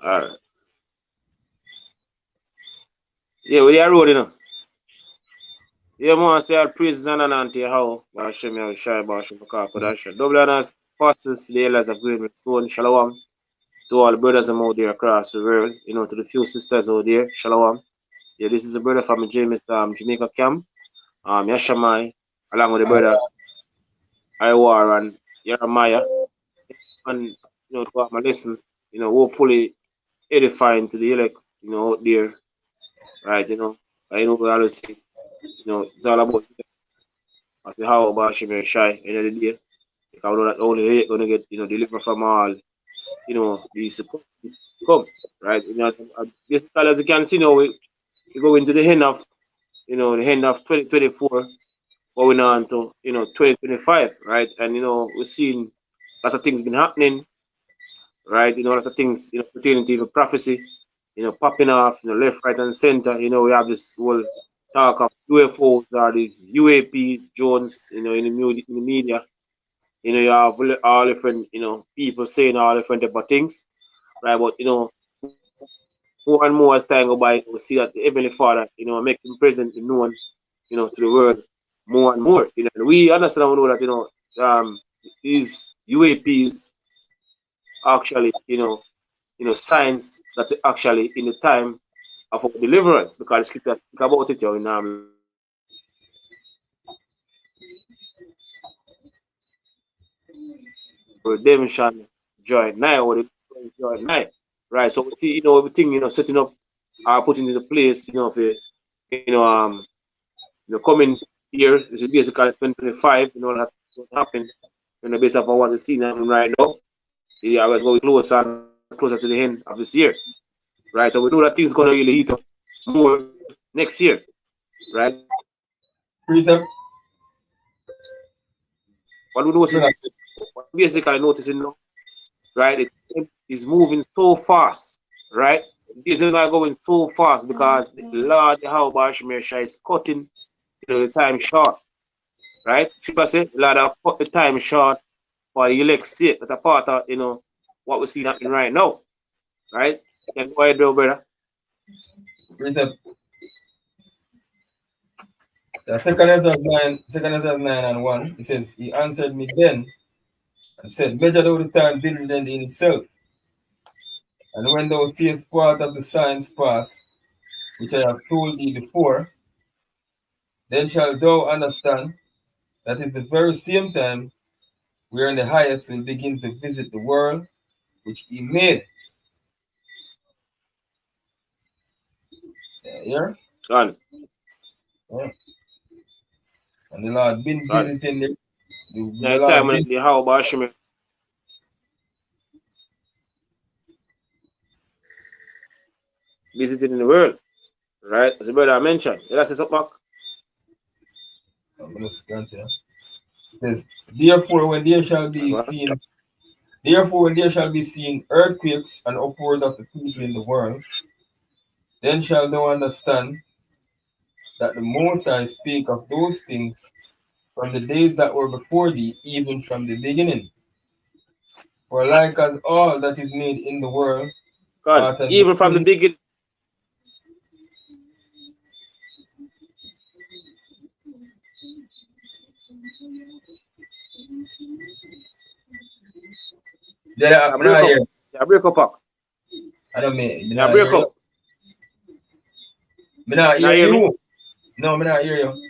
Alright. Yeah, we are road, you know. Yeah, man, say all praises and honor unto how Bashem ya Shai Bashem Kakadasha. Double honors, pastors, the elders of Great Stone, Shalom. To all the brothers and out there across the world, you know, to the few sisters out there, Shalom. Yeah, this is a brother from James, Jamaica camp, Yashamai, along with the brother Iwar and Jeremiah. And, you know, to have my lesson, you know, hopefully edifying to the elect, you know, out there, right, you know. I know we always say, you know, it's all about how about Shimmer Shy, end of the day. Because I know that only he gonna get, you know, delivered from all, you know, these come, right? You know, basically, as you can see now, we go into the end of, you know, the end of 2024, going on to, you know, 2025, right? And, you know, we're seeing a lot of things been happening, right? You know, a lot of things, you know, pertaining to even prophecy, you know, popping off, you know, left, right, and center. You know, we have this whole talk of UFOs or these UAP drones, you know, in the media. You know, you have all different, you know, people saying all different type of things, right? But, you know, more and more as time go by, we see that the Heavenly Father, you know, make him present and known, you know, to the world more and more. You know, and we understand and know that, you know, these UAPs actually, signs that actually in the time of our deliverance, because the scripture speak about it here in redemption joy now, or the joy now, right? So we see, you know, everything, you know, setting up, putting into place, you know, for, coming year. This is basically 2025. You know, that's what happened. You know, based on what we're seeing happening right now. Yeah, we're going closer and closer to the end of this year, right? So we know that things gonna really heat up more next year, right? Precept. What we notice, what we basically noticing now, right? It is moving so fast, right? This is not going so fast because the Lord, how Bashmir is cutting, you know, the time short, right? People say, Lord, I'll cut the time short for the elect's sake. That's a part of, you know, what we're seeing happening right now, right? And go ahead, brother. Precept. The second Ezra 9 and 1, it says, He answered me then and said, Measure thou the time diligent in itself, and when thou seest part of the signs pass, which I have told thee before, then shalt thou understand that is the very same time wherein the highest will begin to visit the world which he made. Yeah? Done. Yeah. And the Lord been Done. visiting the Now, time Lord when been the how Bashmir visiting the world, right? As the brother mentioned. Let us say something back. I'm gonna continue. It says, Therefore when there shall be seen Therefore, when there shall be seen earthquakes and uproars of the people in the world, then shall thou understand that the Most High speak of those things from the days that were before thee, even from the beginning. For like as all that is made in the world, God, art and even from the beginning. beginning. Yeah, Yeah, I'm break not up. here. Yeah, break up. I don't mean, I'm Yeah, not break hear you. up. I'm not Now hear hear me? you. No, I'm not hear you.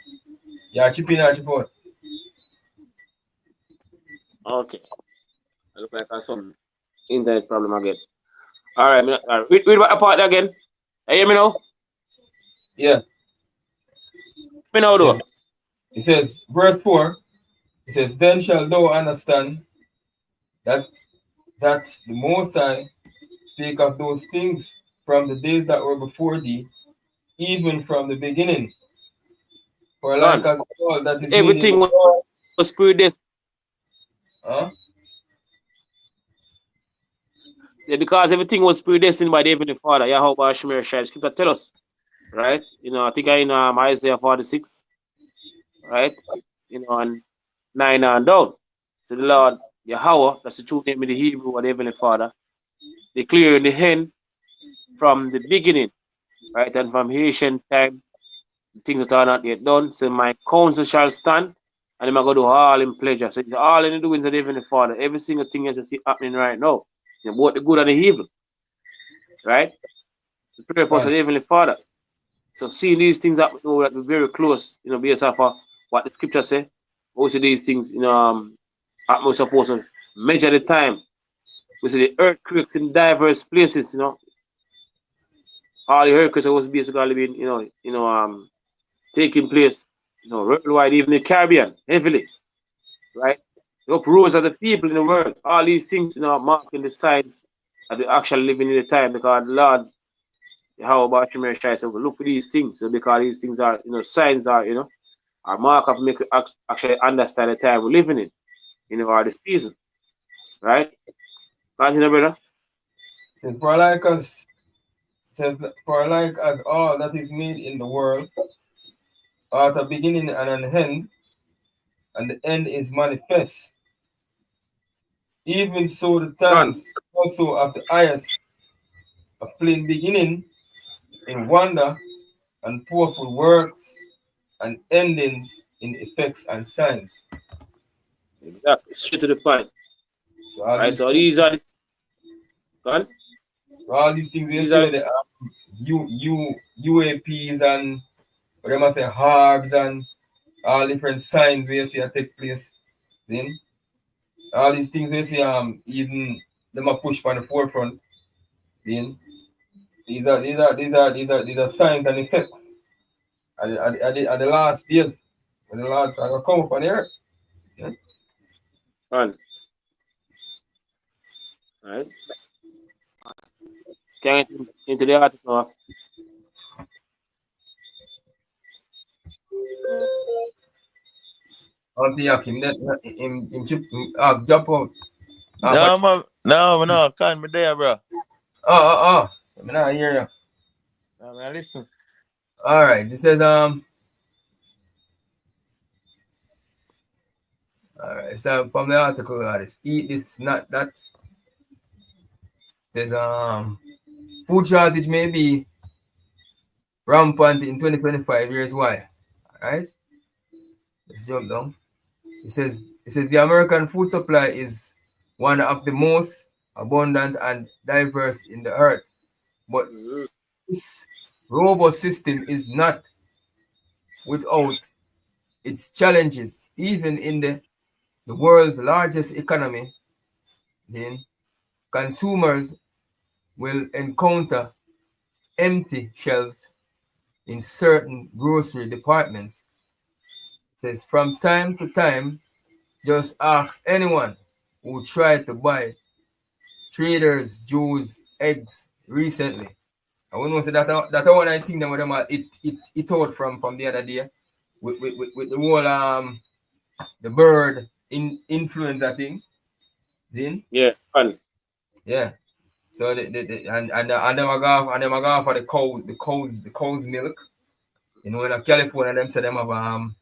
Yeah, chip in or chip out. Okay. I look like I have some internet problem again. All right, read what part again. You hear me now? Yeah. Me now, It though. says, verse 4, it says, Then shall thou understand that the Most High speak of those things from the days that were before thee, even from the beginning. For like Gone. as all that is made in Everything the world. was predestined. Huh? See, because everything was predestined by the Heavenly Father. Yahweh Shemir Shai. Scripture tell us, right? You know, I think I in Isaiah 46, right? You know, and 9 and down. So the Lord, Yahweh, that's the true name of the Hebrew of the Heavenly Father, declare in the end from the beginning, right? And from Haitian time, things that are not yet done. So my counsel shall stand, and I'm going to do all in pleasure. So all in the doings of the Heavenly Father, every single thing as you see happening right now, both the good and the evil, right? The purpose of Right. the Heavenly Father. So seeing these things happen, we have to be very close, based off of what the scripture say. We see these things, we're supposed to measure the time. We see the earthquakes in diverse places, all the earthquakes that was basically being, taking place, worldwide, even the Caribbean, heavily, right? The uproars of the people in the world, all these things, marking the signs that we actually living in the time because the Lord, how about Shemir Shai said, look for these things, so because these things are, signs are, are mark of make you actually understand the time we're living in, or the season, right? Continue, brother. Says, for like us, says, for like as all that is made in the world, are at a beginning and an end, and the end is manifest. Even so, the Done. times also of the highest, a plain beginning in wonder and powerful works and endings in effects and signs. Exactly. Straight to the point. So all Right. these So things, these are the gone. we These see are with the UAPs and what they must say harbs and all different signs we see that take place. Then all these things we see even them are pushed on the forefront. Then these are signs and effects at the last days when the Lord's are gonna come upon the earth. Yeah? gone. Right. Can get into the article. Until him that him jump out. But No, can't be there, bro. I mean, I hear you. No, man, listen. All right, this says all right, so from the article, this eat this not that says food shortage may be rampant in 2025. Here's why. All right, let's jump down. It says the American food supply is one of the most abundant and diverse in the earth, but Mm-hmm. this robust system is not without its challenges. Even in the world's largest economy, then consumers will encounter empty shelves in certain grocery departments. It says from time to time, just ask anyone who tried to buy Trader's Joe's eggs recently. I want to say that one I think that them it out from the other day with the whole the bird influenza thing. Then Yeah. Gone. yeah. So and them a go for the cow's milk. In California them say them have um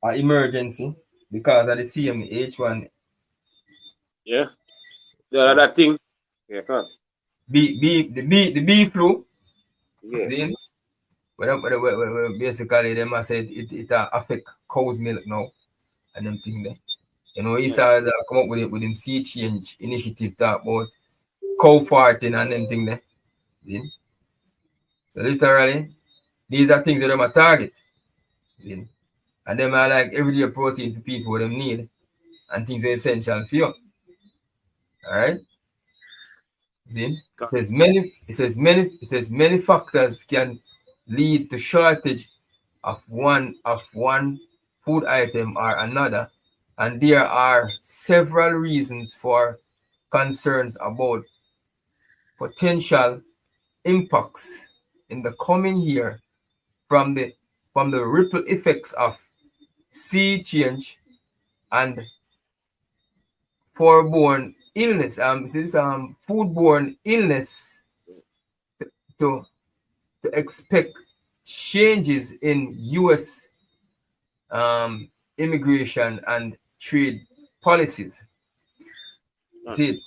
an emergency because of the same H1 Yeah. The other thing. Yeah. Gone. the bee flu. Yeah. Then basically them a say it affect cow's milk now and them thing there. He Yeah. saw come up with him sea change initiative talk about cow farting and them thing there. Then, so literally these are things that them a target. Then, and them are like everyday protein for people what them need and things are essential for you. All right. Then Gone. it says many factors can lead to shortage of one food item or another, and there are several reasons for concerns about potential impacts in the coming year from the ripple effects of sea change and foodborne illness. Foodborne illness to expect changes in U.S. Immigration and trade policies. Gone. See,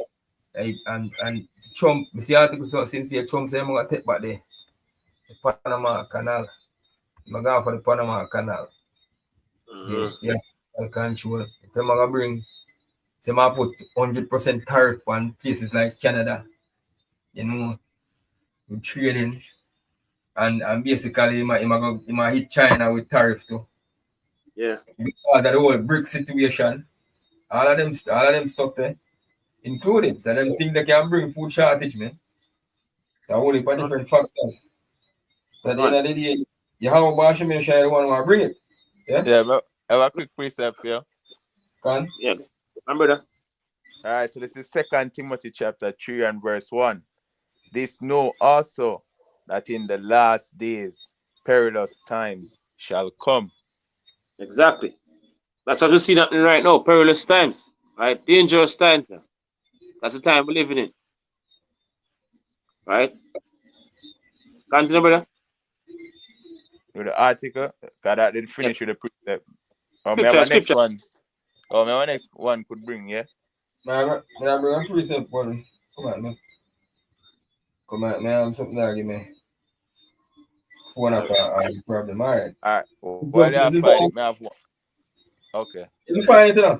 And Trump, I see article so since the Trump say I'm gonna take back the Panama Canal. I'm going for the Panama Canal. Yeah, control. If I'm gonna bring, say I put 100% tariff on places like Canada, you know, with trading, and basically he might hit China with tariff too. Yeah. Because of the whole BRIC situation, all of them stuff there included. So them think they can bring food shortage, man. So a whole heap of different factors. So at the end of the day, you have a bash me share the one who bring it. Yeah? Yeah, but I have a quick precept here. Can? Yeah. Remember that? All right, so this is 2 Timothy chapter 3 and verse 1. This know also that in the last days perilous times shall come. Exactly. That's what we see happening right now. Perilous times. Right? Dangerous times. That's the time we're living in. Right? Continue, brother. With the article, because that didn't finish with the precept. May have Scripture, a next scripture. one. May have a next one could bring, yeah? I bring a precept one. Come on, man. Come on, man. I'm something that give me one up the problem. All right. All right. Well, I find it. May have one. Okay. You find it now?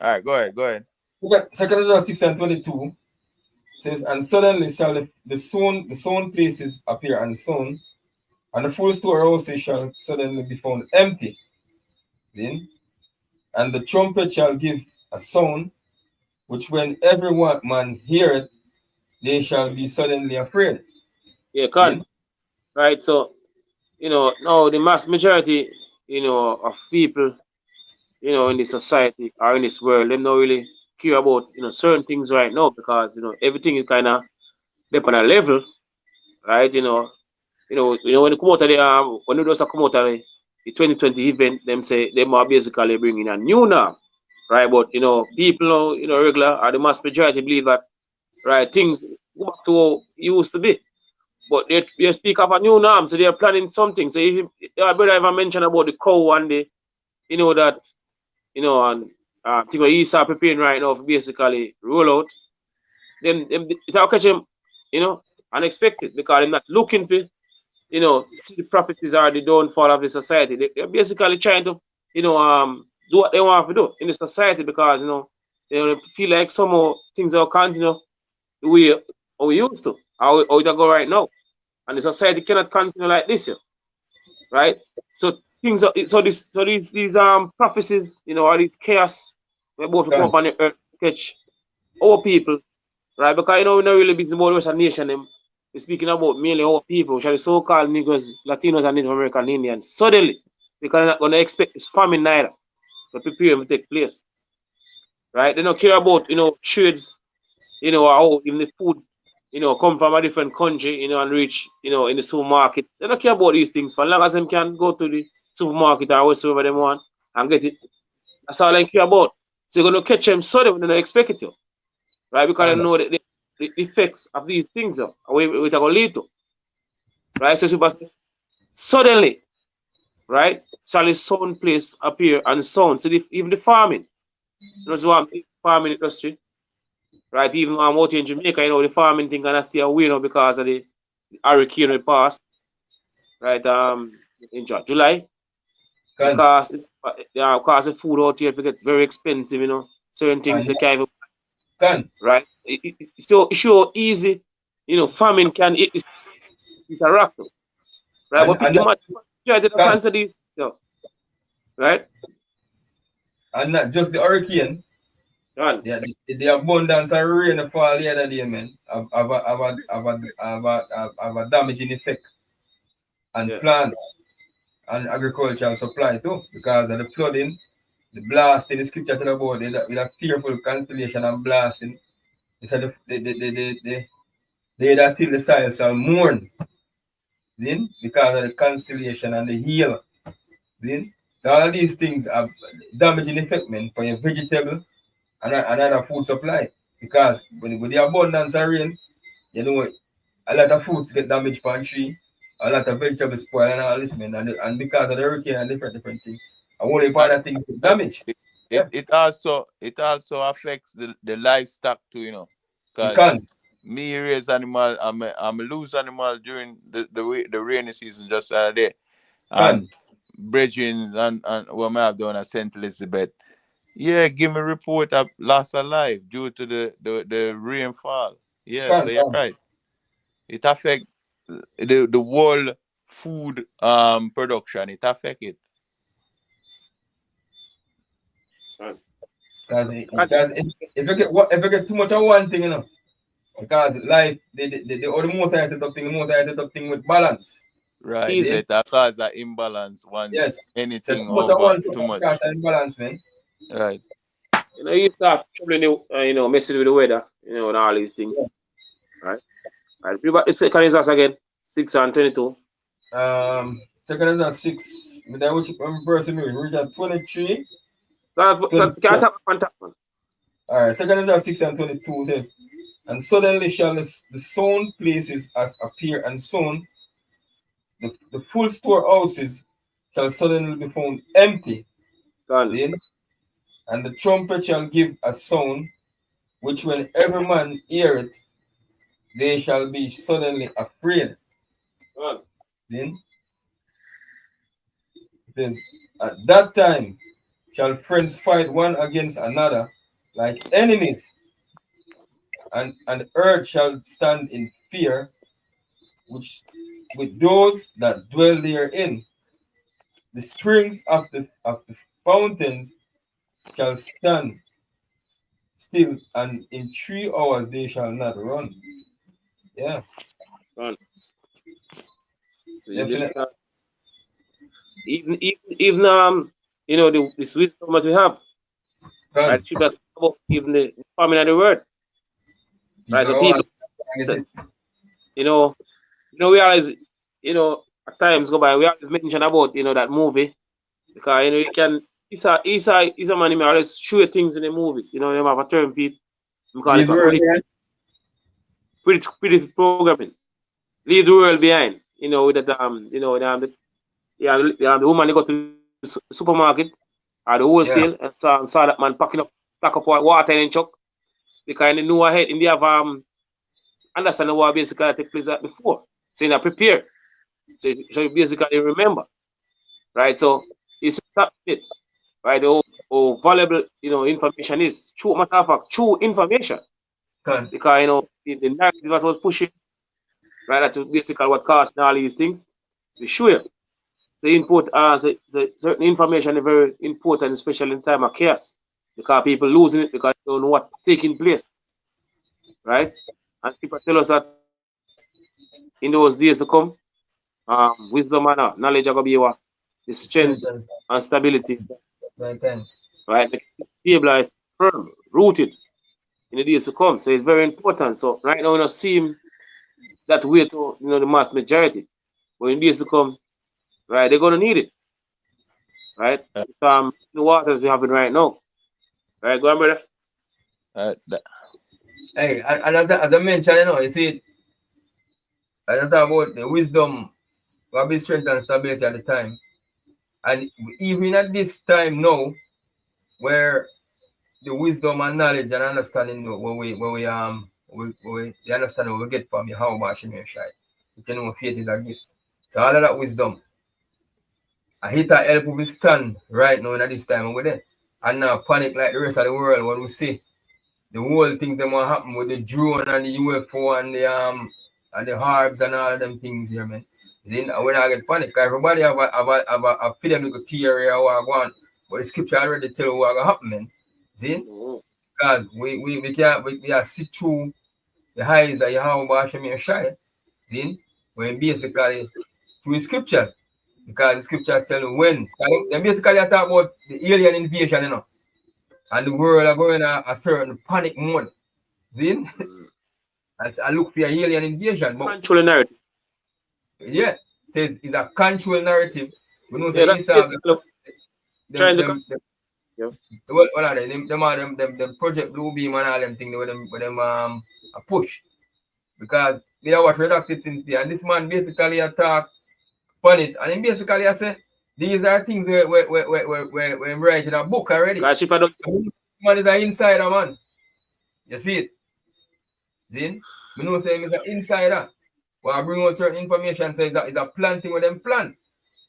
All right, go ahead. Okay, 2 6 and 22 says, and suddenly shall the sown places appear unsown, and the full storehouses shall suddenly be found empty. Then, and the trumpet shall give a sound, which when every one man heareth, they shall be suddenly afraid. Yeah, can. Right? So, now the mass majority, of people, in the society or in this world, them not really care about, certain things right now because, everything is kind of up on a level, right? When they come out of when it does come out of the 2020 event, them say they are basically bringing a new norm, right? But people, regular or the mass majority believe that, right, things go back to how it used to be. But they speak of a new norm, so they're planning something. So if your brother ever mentioned about the cow one day, that, and thing what he's preparing right now for basically roll out, then it'll catch him, unexpected because they're not looking for, see the prophecies are the downfall of the society. They're basically trying to, do what they want to do in the society because, they feel like somehow things will continue the way how we used to, how it go right now. And the society cannot continue like this, right? So things are, so these prophecies, or these chaos, we're about to come up on the earth catch our people, right? Because we're not really busy about the Western nation. We're speaking about mainly our people, which are the so-called Negroes, Latinos, and Native American Indians. Suddenly, they're not going to expect this famine neither to prepare to take place, right? They don't care about trades, or how even the food, come from a different country, and reach, in the supermarket. They don't care about these things. For as long as they can go to the supermarket or whatever they want and get it, that's all they care about. So you're going to catch them suddenly when they don't expect it to, right? Because they know the effects of these things, which are going to lead to, right? So suddenly, right, shall the sound place appear and sound. So even the farming, farming industry, right? Even out in Jamaica, the farming thing gonna stay away now because of the hurricane we passed, right? In July, because the food out here get very expensive, certain things they can't even, right? So easy, farming can eat it's a rock, right? But people try to cancel these, right? And not just the hurricane. Yeah, the abundance of rain fall the other day, man, have a damaging effect on plants and agricultural supply too, because of the flooding, the blasting. The scripture tell about it with a fearful constellation and blasting. It said they that till the soil shall mourn, then because of the constellation and the hail, then. So all of these things are damaging effect, man, for your vegetable and another food supply. Because with the abundance of rain, a lot of fruits get damaged by tree, a lot of vegetables spoil and all this, man. And because of the hurricane and different things, a whole part of things get damaged. It also affects the livestock too, because me raise animal, I'm a lose animal during the rainy season just the other day. And brethren and what I have done at St. Elizabeth, yeah, give me report of loss of life due to the rainfall. Yeah, so you're right. It affect the whole food production. It affect it. Because if you get too much of one thing, you know, because life the or the most I set up thing with balance. Right. So it cause that imbalance once anything so too much over too much. Cause imbalance, man. Right. You know, you start troubling you know, messing with the weather, you know, and all these things. Right? Right. It's second is us again. 6 and 22. Second is 6. That which person we reach at 23. So can I contact man? Alright, second is 6 and 22 says, and suddenly shall the sown places as appear, and soon the full storehouses shall suddenly be found empty. Then, and the trumpet shall give a sound, which when every man hear it, they shall be suddenly afraid. Then it says, at that time shall friends fight one against another like enemies, and earth shall stand in fear, which with those that dwell therein. The springs of the fountains shall stand still, and in 3 hours they shall not run. Yeah. So even you know, this wisdom that we have. Right? About even the farming of the word. Right? So people you know, we always, you know, at times go by, we always mention about, you know, that movie. Because you know you can Isa man who always show things in the movies, you know, they have a term for it. We call it pretty programming. Leave the world behind. You know, with that the woman they go to the supermarket or the wholesale and saw that man pack up water in a truck. Because they know ahead and they have understand what basically take place before. So they prepare. So you basically remember. Right? So it's it. Right? Oh, valuable, you know, information is true matter of fact, true information. Because you know the narrative that was pushing, right? That's basically what caused all these things. We sure the input the certain information is very important, especially in time of chaos. Because people losing it because they don't know what's taking place. Right? And people tell us that in those days to come, wisdom and knowledge are gonna be the strength and stability. Right? Stabilized, firm, rooted in the days to come. So it's very important. So right now we're not seeing that way to, you know, the mass majority. But in days to come, right, they're gonna need it. Right? The waters we have it right now. Right, go on, brother. Hey, and as I mentioned, you know, you see, I just talk about the wisdom, will be strength and stability at the time. And even at this time now, where the wisdom and knowledge and understanding where we the understanding we get from how about Shimei Shai. You can know faith is a gift. So all of that wisdom. I hit that help we stand right now at this time over there. And now panic like the rest of the world when we see the whole things that will happen with the drone and the UFO and the harbs and all of them things here, man. Then when I get panic, everybody have a feeling like a theory or what I want, but the scripture already tell what gonna happen, man. See? Because we can't we are see through the eyes of Yahweh Hashem Yeshai. See? When basically through the scriptures. Because the scriptures tell you when. They basically talk about the alien invasion, you know. And the world are going a certain panic mode. See? And I look for an alien invasion. But control narrative. Yeah. Says it's a control narrative. We know them Project Blue Beam and all them things with them a push. Because they are what redacted since there. And this man basically attack on it. And he basically I say these are things where write in a book already. So this man is an insider, man. You see it? Then, we know say him is an insider. When I bring out certain information, says that it's a planting with them plan.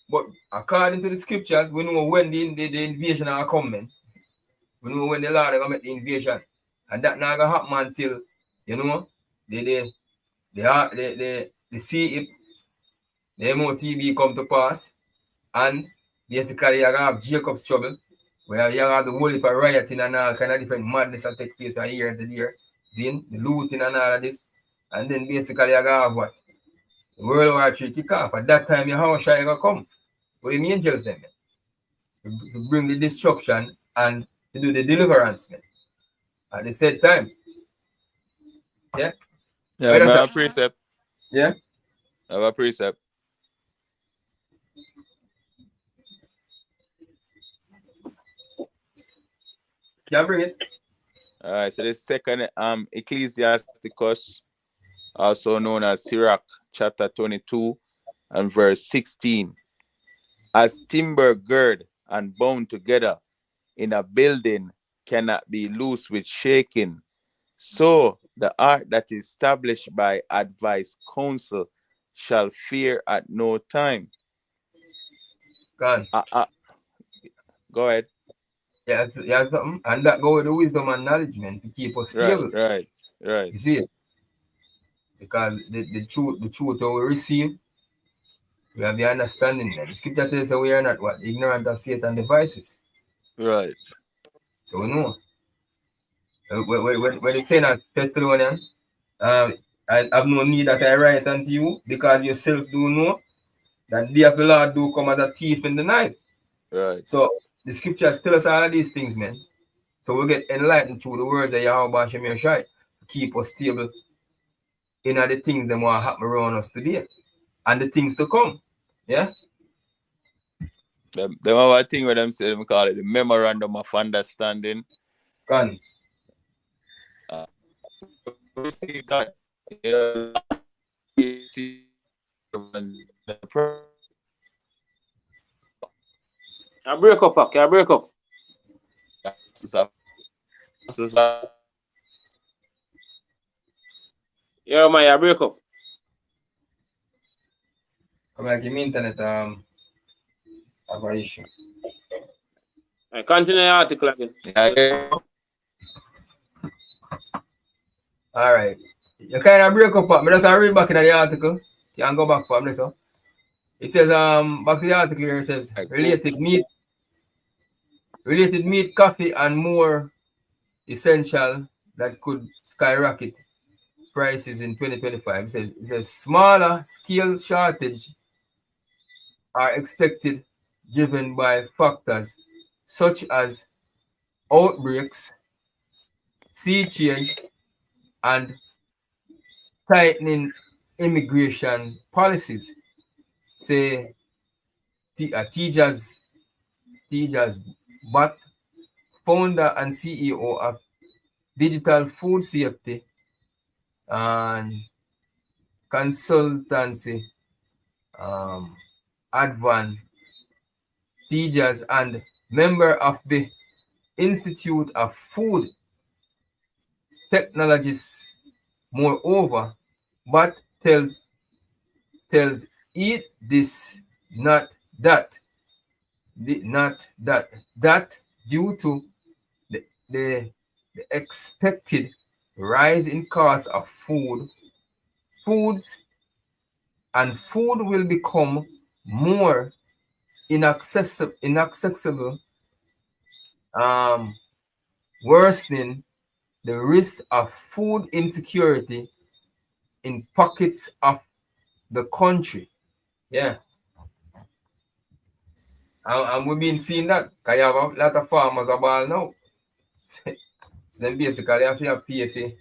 But according to the scriptures, we know when the invasion are coming. We know when the Lord are going to make the invasion. And that not going to happen until, you know, they see if the MOTB come to pass. And basically, you're going to have Jacob's trouble, where you have the whole heap of rioting and all kind of different madness that take place from year to year. Seeing the looting and all of this. And then basically, you're going to have what? The World War III kick off. At that time, your house shall going to come. With the angels, then, to bring the destruction and to do the deliverance, man. At the same time. Yeah? Yeah, I have a precept. Yeah? I have a precept. Yeah, bring it. All right, so the second Ecclesiasticus, also known as Sirach, chapter 22 and verse 16. As timber gird and bound together in a building cannot be loose with shaking, so the art that is established by advice counsel shall fear at no time. Go on. Go ahead. Yeah, something. And that go with the wisdom and knowledge, man, to keep us stable. Right. You see it? Because the truth that we receive, we have the understanding, man. The scripture tells us we are not what? Ignorant of Satan's devices. Right. So we know. When it's saying that Thessalonians, I have no need that I write unto you, because yourself do know that the day of the Lord do come as a thief in the night. Right. So the scriptures tell us all of these things, man. So we get enlightened through the words of Yahweh Shem Yeshai to keep us stable in the things that want to happen around us today and the things to come. Yeah? Them have a thing where them say, them call it the memorandum of understanding. Can. Receive that. I break up, Pac. I break up. Yeah, man, I break up. I'm like, in internet, have an issue. I continue the article again. All right. You kind of break up, but I just read back in the article. You can go back for me, so. It says, back to the article here, it says, related meat, coffee, and more essential that could skyrocket prices in 2025. It says smaller scale shortage are expected, driven by factors such as outbreaks, sea change, and tightening immigration policies. Say Tejas Bhatt, founder and CEO of digital food safety and consultancy Advan Tejas, and member of the Institute of Food Technologists. Moreover, but tells eat this, not that, that due to the expected rise in cost of foods, and food will become more inaccessible, worsening the risk of food insecurity in pockets of the country. Yeah. And we've been seeing that, because you have a lot of farmers about now. So them basically have to pay for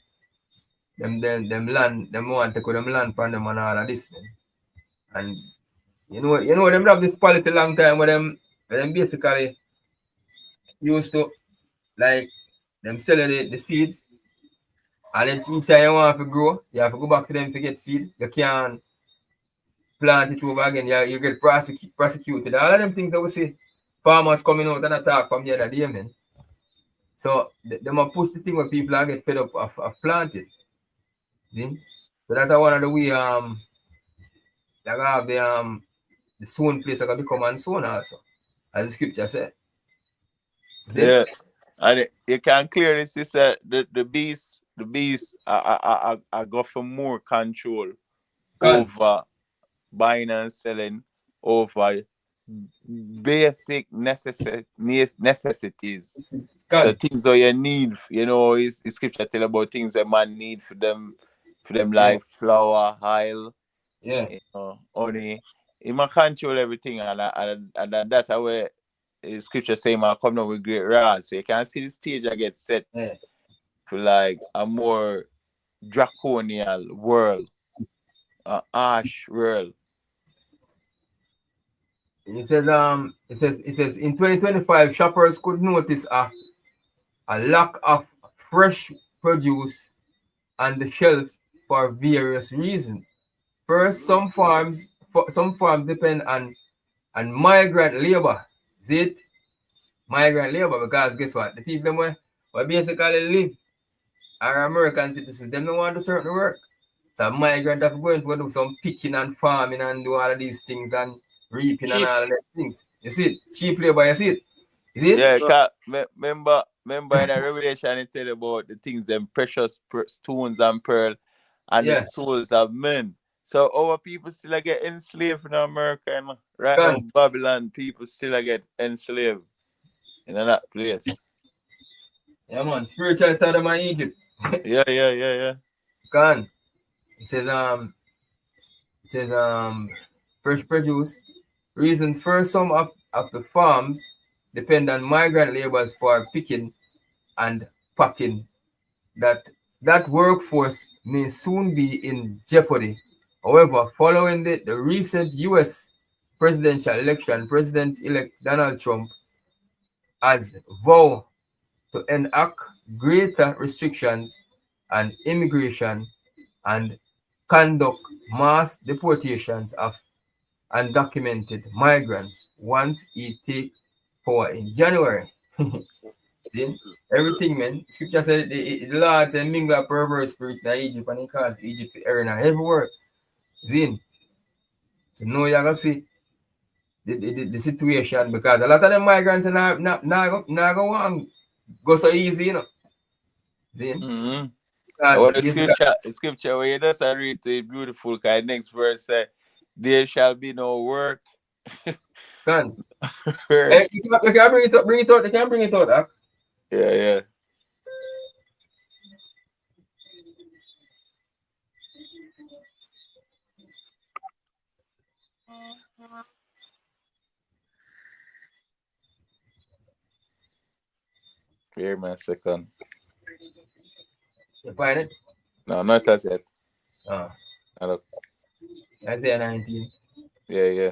them land, them want to take them land from them and all of this, man. And you know them have this policy long time where them basically used to, like, them sell the seeds, and then each time you want to grow, you have to go back to them to get seed. You can't plant it over again, you get prosecuted. All of them things that we see farmers coming out and attack from the other day, man. So they might push the thing where people are get fed up of planting. See? So that's one of the way that have the sown place that can become unsown also, as the scripture said. See? Yeah, and you can clearly see that the beast I got for more control Can. over buying and selling, over basic necessities. So Can. things that you need, is scripture tell about things that man need for them Yeah. like flour, oil, Yeah. honey. He man control everything, and that way scripture say man come down with great wrath. So you can see the stage I get set Yeah. for like a more draconian world, a harsh world. It says in 2025 shoppers could notice a lack of fresh produce on the shelves for various reasons. First, some farms depend on migrant labor. Is it migrant labor? Because guess what? The people them where basically live are American citizens. Them don't want to do certain work. So migrant have going to do some picking and farming and do all of these things and reaping and Cheap. all of these things. You see it? Cheap labor, you see it? Is it? Yeah, So, remember in a revelation it tell about the things them precious stones and pearl and the Yeah. souls of men. So our people still a get enslaved in America, right now Can. Babylon people still a get enslaved in that place. Yeah, man. Spiritual side of my Egypt. Yeah. Can. It says it says fresh produce. Reason first, some of the farms depend on migrant laborers for picking and packing. That workforce may soon be in jeopardy. However, following the recent US presidential election, President-elect Donald Trump has vowed to enact greater restrictions on immigration and conduct mass deportations of undocumented migrants once he take power in January. See? Everything, man. Scripture said the Lord said mingle a perverse spirit in Egypt and he caused Egypt to err in every word. Zin. So now you're gonna see the situation because a lot of them migrants are not going to go so easy, Zin. Mm-hmm. Because What basically, the scripture where you just read to it beautiful, cause next verse say, there shall be no work. can. Work. Hey, you can bring it out, you can bring it out. Huh? Yeah. Here, man, second. You find it? No, not as yet. Oh, Look. Isaiah 19. Yeah.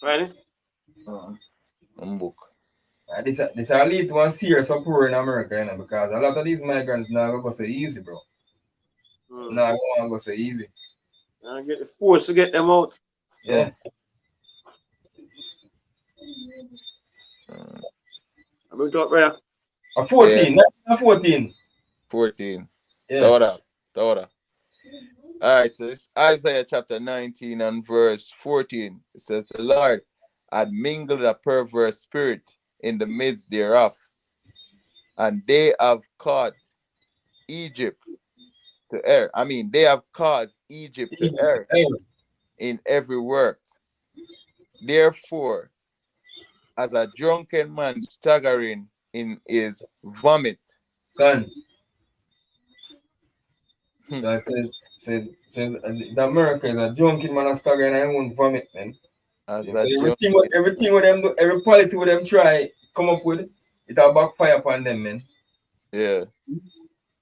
Ready? Book. This will lead to one serious uproar in America, because a lot of these migrants now go so easy, bro. Now go so easy. I get the force to get them out. Yeah. I bring it up there. A 14, not a 14. 14. Yeah. Torah. All right, so it's Isaiah chapter 19 and verse 14. It says, the Lord had mingled a perverse spirit in the midst thereof, and they have caused Egypt to err. I mean, they have caused Egypt to err in every work. Therefore, as a drunken man staggering in his vomit. Can. So I said, the America is a junkie man a staggering and I won't vomit, man. As So a everything with them do, every policy with them try come up with, it'll backfire upon them, man. Yeah.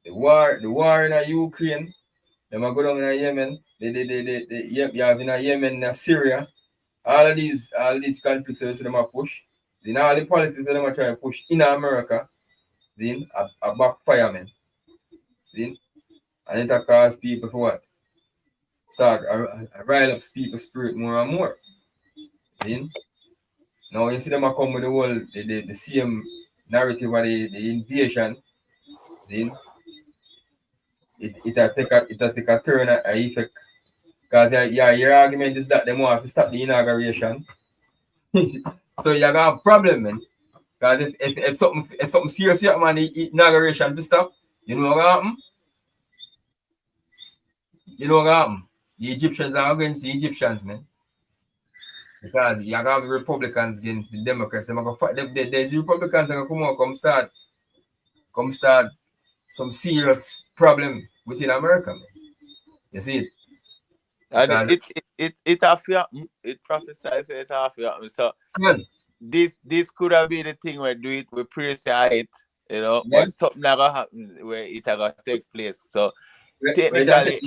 The war in Ukraine, them are go down in Yemen, you have in Yemen, in Syria, all of these conflicts that them are push. Then all the policies that them are trying to push in America, then a backfire, man. Then and it cause people for what? start rile up people's spirit more and more. See? Now you see them a come with the whole the same narrative of the invasion. See? It take a turn a effect. Because your argument is that they want to stop the inauguration. So you got a problem, man. Because if something serious happen on the inauguration to stop, you know what happen? You know what happen? The Egyptians are against the Egyptians, man. Because you have the Republicans against the Democrats. There's Republicans that come start some serious problem within America, man. You see it? And Because it have to happen. It prophesies it have to happen. So man, this could have been the thing where do it we praise it, you know, yeah, but something never happen where it gonna take place. So where that technically,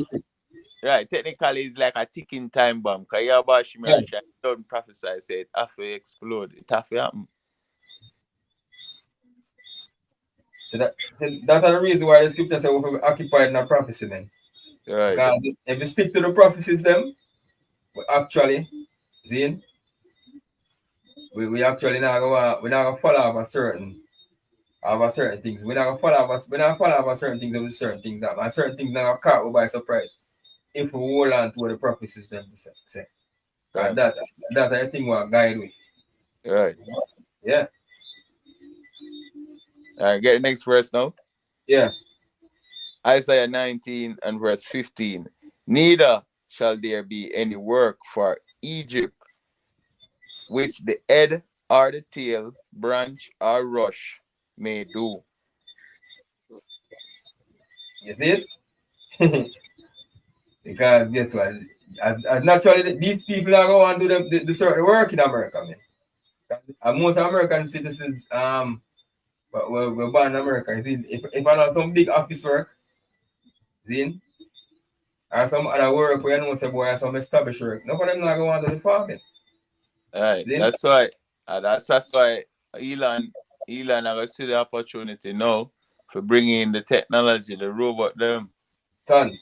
right, technically it's like a ticking time bomb. Cause your yeah. Bashimir don't prophesy say it have to explode. It have to happen. So that's the reason why the scripture says we're occupied in a prophecy, man. Right. Because if we stick to the prophecies, them, we actually, see, we actually not gonna follow up a certain things. We're not gonna follow up a certain things with certain things up. And certain things not gonna caught by surprise. If we hold on to what the prophecies them say. Right. And that I think we're guide with. Right. Yeah. All right, get the next verse now. Yeah. Isaiah 19 and verse 15. Neither shall there be any work for Egypt, which the head or the tail, branch or rush may do. You see it? Because guess what? As naturally, these people are going to do the certain work in America, man. And most American citizens, we're born in America. See, if I know some big office work, see, or some other work where you know say boy, some established work, none of them not going to do the farming. All right, See? that's why. That's why Elon are gonna see the opportunity now for bringing in the technology, the robot, them. Done.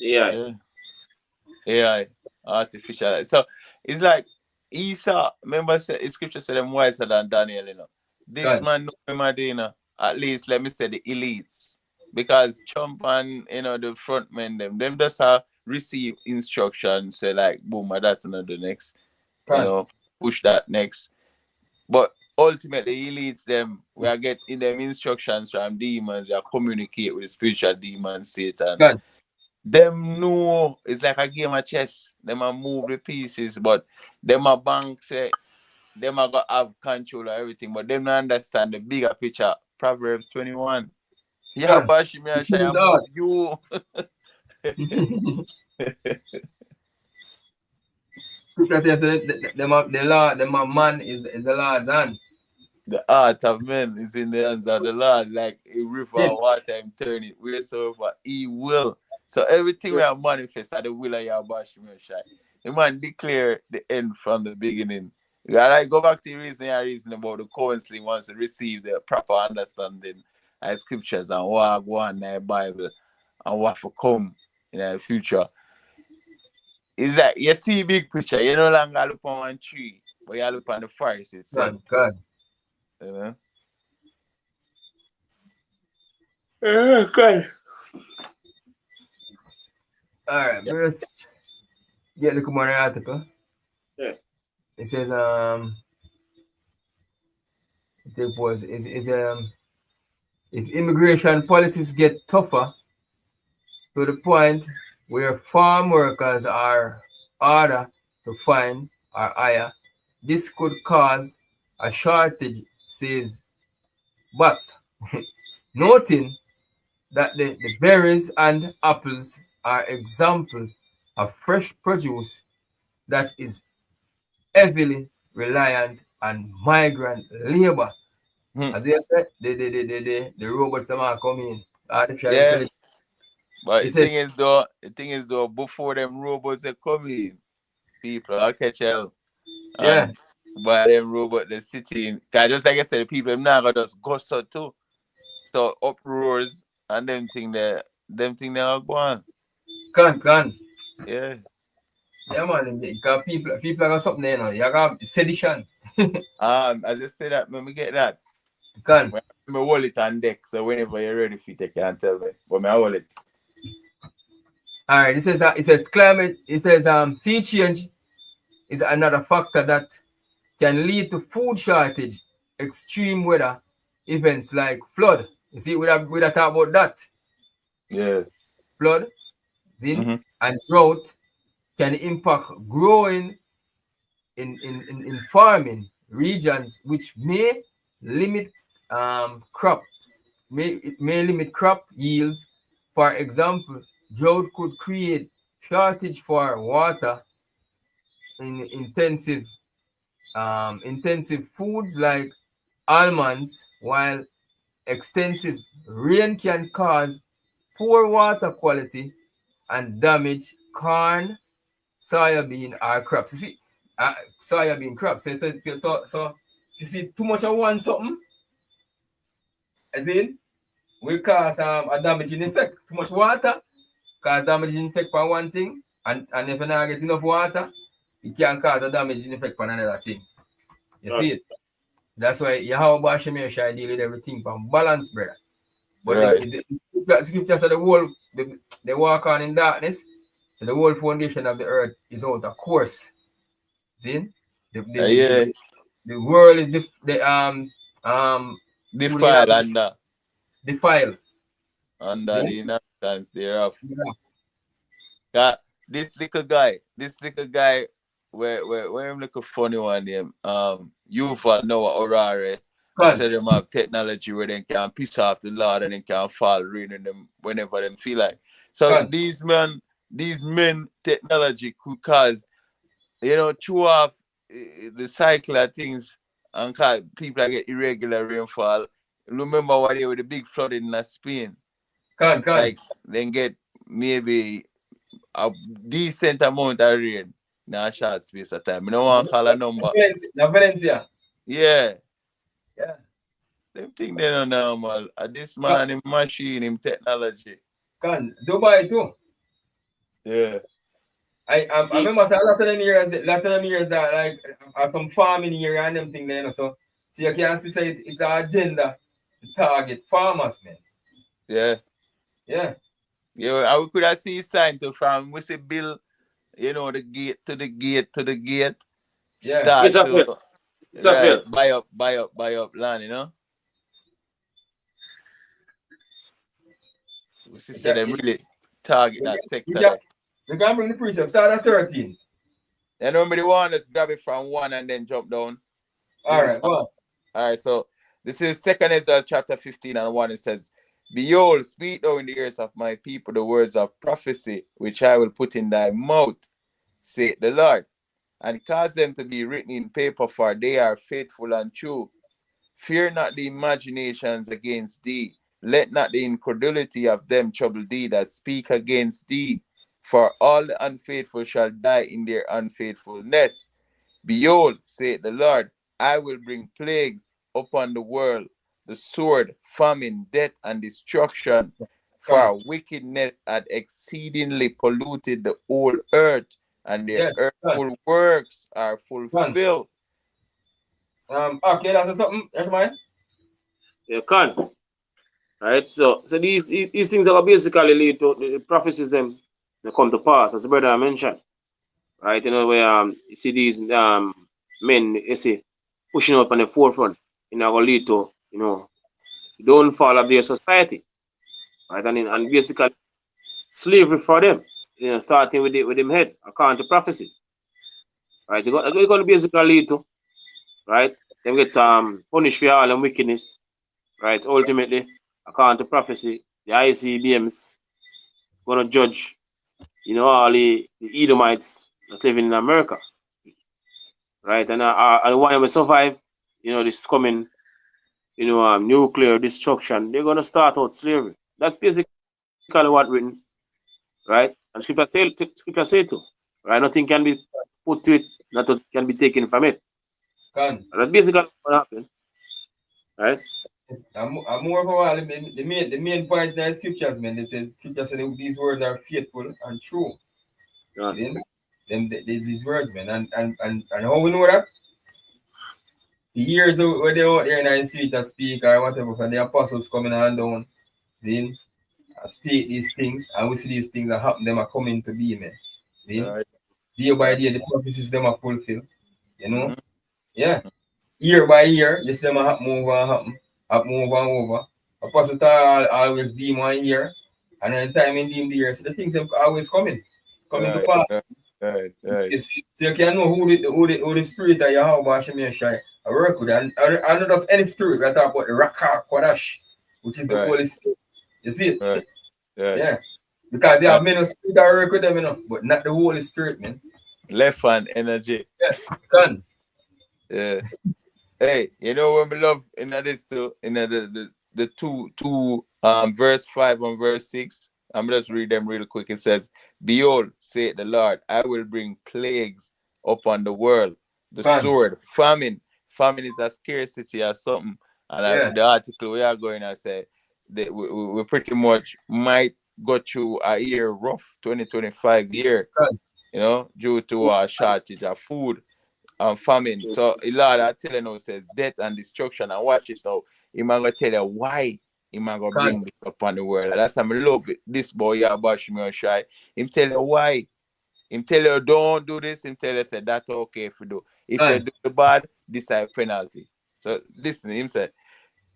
Yeah. Yeah. AI, artificial. So it's like Esau, remember scripture said them wiser than Daniel, you know. This Done. man know him you at least let me say the elites. Because Trump and the front men them just receive instructions, say like boom, that's another next, Done. push that next. But ultimately elites them we are getting them instructions from demons, they are communicate with the spiritual demons, Satan. Done. Them know it's like a game of chess. Them a move the pieces, but them a bank say them a got have control of everything, but them not understand the bigger picture. Proverbs 21. Yeah, Done. Bashimi It is about all. you. Scripture says the man is the Lord's hand. The art of men is in the hands of the Lord, like a river Yeah. of water and turn it wheresoever he will. So everything we are manifest at the will of Yahweh Shai. The man declare the end from the beginning. You gotta go back to the reason about the council wants to receive the proper understanding of scriptures and what go on in the Bible and what will come in the future. It's like you see big picture, you no longer look on one tree, but you look on the forest itself. God. You know? Okay. All right, let's get the command article. Yeah. It says it was is if immigration policies get tougher to the point where farm workers are harder to find or hire, this could cause a shortage, says but noting that the berries and apples are examples of fresh produce that is heavily reliant on migrant labor. As you said, the robots are coming in, artificial Yeah. intelligence. But He the said, thing is though, before them robots they come in, people are catch hell. yeah, And by them robot they sitting. Cause just like I said, the people them now got just go so too. So uproars and them thing they are going. can. Yeah. Yeah, man. Because people got something there, you know. You got sedition. As I say that, let me get that. Can. Me hold it on deck, so whenever you're ready for it, you can tell me. But me hold it. All right. It says climate. It says sea change is another factor that can lead to food shortage, extreme weather events like flood. You see, we have talk about that. Yeah. Flood, and drought can impact growing in farming regions, which may limit crops. It may limit crop yields. For example, drought could create shortage for water in intensive foods like almonds, while extensive rain can cause poor water quality and damage corn, soybean, or crops. You see, soybean crops. So you see, too much of one something, as in, will cause a damaging effect. Too much water cause damaging effect for one thing, and if you not get enough water, it can cause a damaging effect for another thing. You see it? That's why Yahweh Shemir shall deal with everything from balance, brother. But Right. the scripture said the whole they walk on in darkness, so the whole foundation of the earth is out of course. See? Yeah. The world is Defile under defiled. under Yeah? the inhabitants thereof. Yeah. Yeah, this little guy, where him look a funny one name. Yuval Noah Orare. I Can. said them have technology where they can piss off the Lord and they can fall reading them whenever they feel like. So Can. these men technology could cause, chew off the cycle of things and cause people that get irregular rainfall. Remember what they were the big flooding in Spain? Can. Like then get maybe a decent amount of rain in a short space of time. I don't want to call a number. Valencia. Yeah. Yeah. Them thing they are normal. This man, him machine, him technology. Can. Dubai too. Yeah. I remember say a lot of them years that like from farming here and them thing there, so you can see say it's an agenda to target farmers, man. Yeah. Yeah. Yeah. I could have seen sign to from we say Bill, the gate to the gate to the gate. Yeah. Start It's a to fail. It's a right, fail. buy up land. We see say them really target that sector there. You can bring the preach up. Start at 13. And nobody want us grab it from one and then jump down. All right, go on. All right, so this is 2 Ezra chapter 15 and 1. It says, Behold, speak thou in the ears of my people the words of prophecy, which I will put in thy mouth, saith the Lord, and cause them to be written in paper, for they are faithful and true. Fear not the imaginations against thee. Let not the incredulity of them trouble thee that speak against thee. For all the unfaithful shall die in their unfaithfulness. Behold, saith the Lord, I will bring plagues upon the world, the sword, famine, death, and destruction. For wickedness had exceedingly polluted the whole earth, and their earthful works are fulfilled. Okay, that's something. That's mine. You can. Right? So these things are basically lead to the prophecies them they come to pass, as the brother mentioned. Right? Where you see these men you see pushing up on the forefront, will lead to, the downfall of their society. Right? And basically slavery for them, starting with them head, according to prophecy. Right? It's going to basically lead to, right? Them get punished for all them wickedness. Right? Ultimately, according to prophecy, the ICBMs gonna judge, all the Edomites that living in America. Right? And one of them survive, this coming, nuclear destruction, they're gonna start out slavery. That's basically what written, right? And scripture say to, right? Nothing can be put to it, nothing can be taken from it. And that's basically what happened, right? I'm more of a while. The main point in the scriptures, man. They said scripture said these words are faithful and true. Yeah. Then these words, man. And how we know that? The years where they out there in the street and speak or whatever, for the apostles coming on down, then speak these things, and we see these things that happen, them are coming to be, man. Then Right. day by day, the prophecies them are fulfilled. You know? Mhm. Yeah. Year by year, you see them a happen over and happen over and over. Apostles start always deem 1 year, and then time in deem the year. So the things them always coming to Right. pass. Right. Yes. So you can know who the spirit that you have about Shemir Shai. I work with, and not just any spirit. We talk about the Raka Kwadash, which is the Right. Holy Spirit. You see it? Right. Right. Yeah. Because they Uh, have many spirit that work with them, but not the Holy Spirit, man. left hand energy. Yeah. Done. Yeah. Hey, when we love this too, the two verse 5 and verse 6. I'm just read them real quick. It says, "Behold, saith the Lord, I will bring plagues upon the world, the Done. sword, famine." Famine is a scarcity or something. And Yeah. the article we are going to say that we pretty much might go through a year rough 2025 year, Done. due to a shortage of food and famine. So Lord are telling us says death and destruction. And watch this now. He might gonna tell you why he might gonna Done. bring this upon the world. And that's why I love it. This boy yeah bash me on shy. Him tell you why. Him tell you don't do this. Him tell you say that's okay if you do. If you Done. do the bad, this is a penalty. So listen, him said,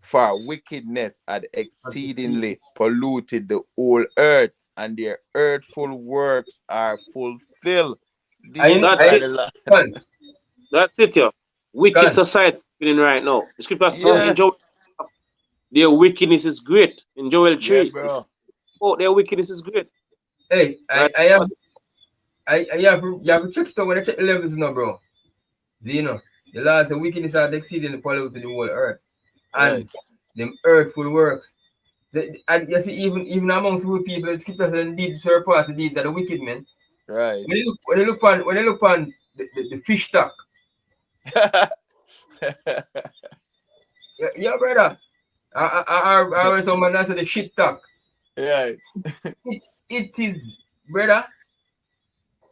for wickedness had exceedingly polluted the whole earth, and their earthful works are fulfilled. This is That's by it. the Lord. Done. That's it, yo. Wicked Done. society in right now. The scripture spoke in Yeah, Joel. Their wickedness is great. In Joel yeah, 3, it's bro. oh, their wickedness is great. Hey, Right? you have to check it out when I check the levels now, bro. Do you know? The Lord said wickedness are exceeding polluted the whole earth. Right. And them earthful works. And you see, even amongst the people, the scripture says deeds surpass the deeds of the wicked men. Right. When you look on the fish stock, yeah, brother. I heard someone that said the shit talk. Right. It is, brother,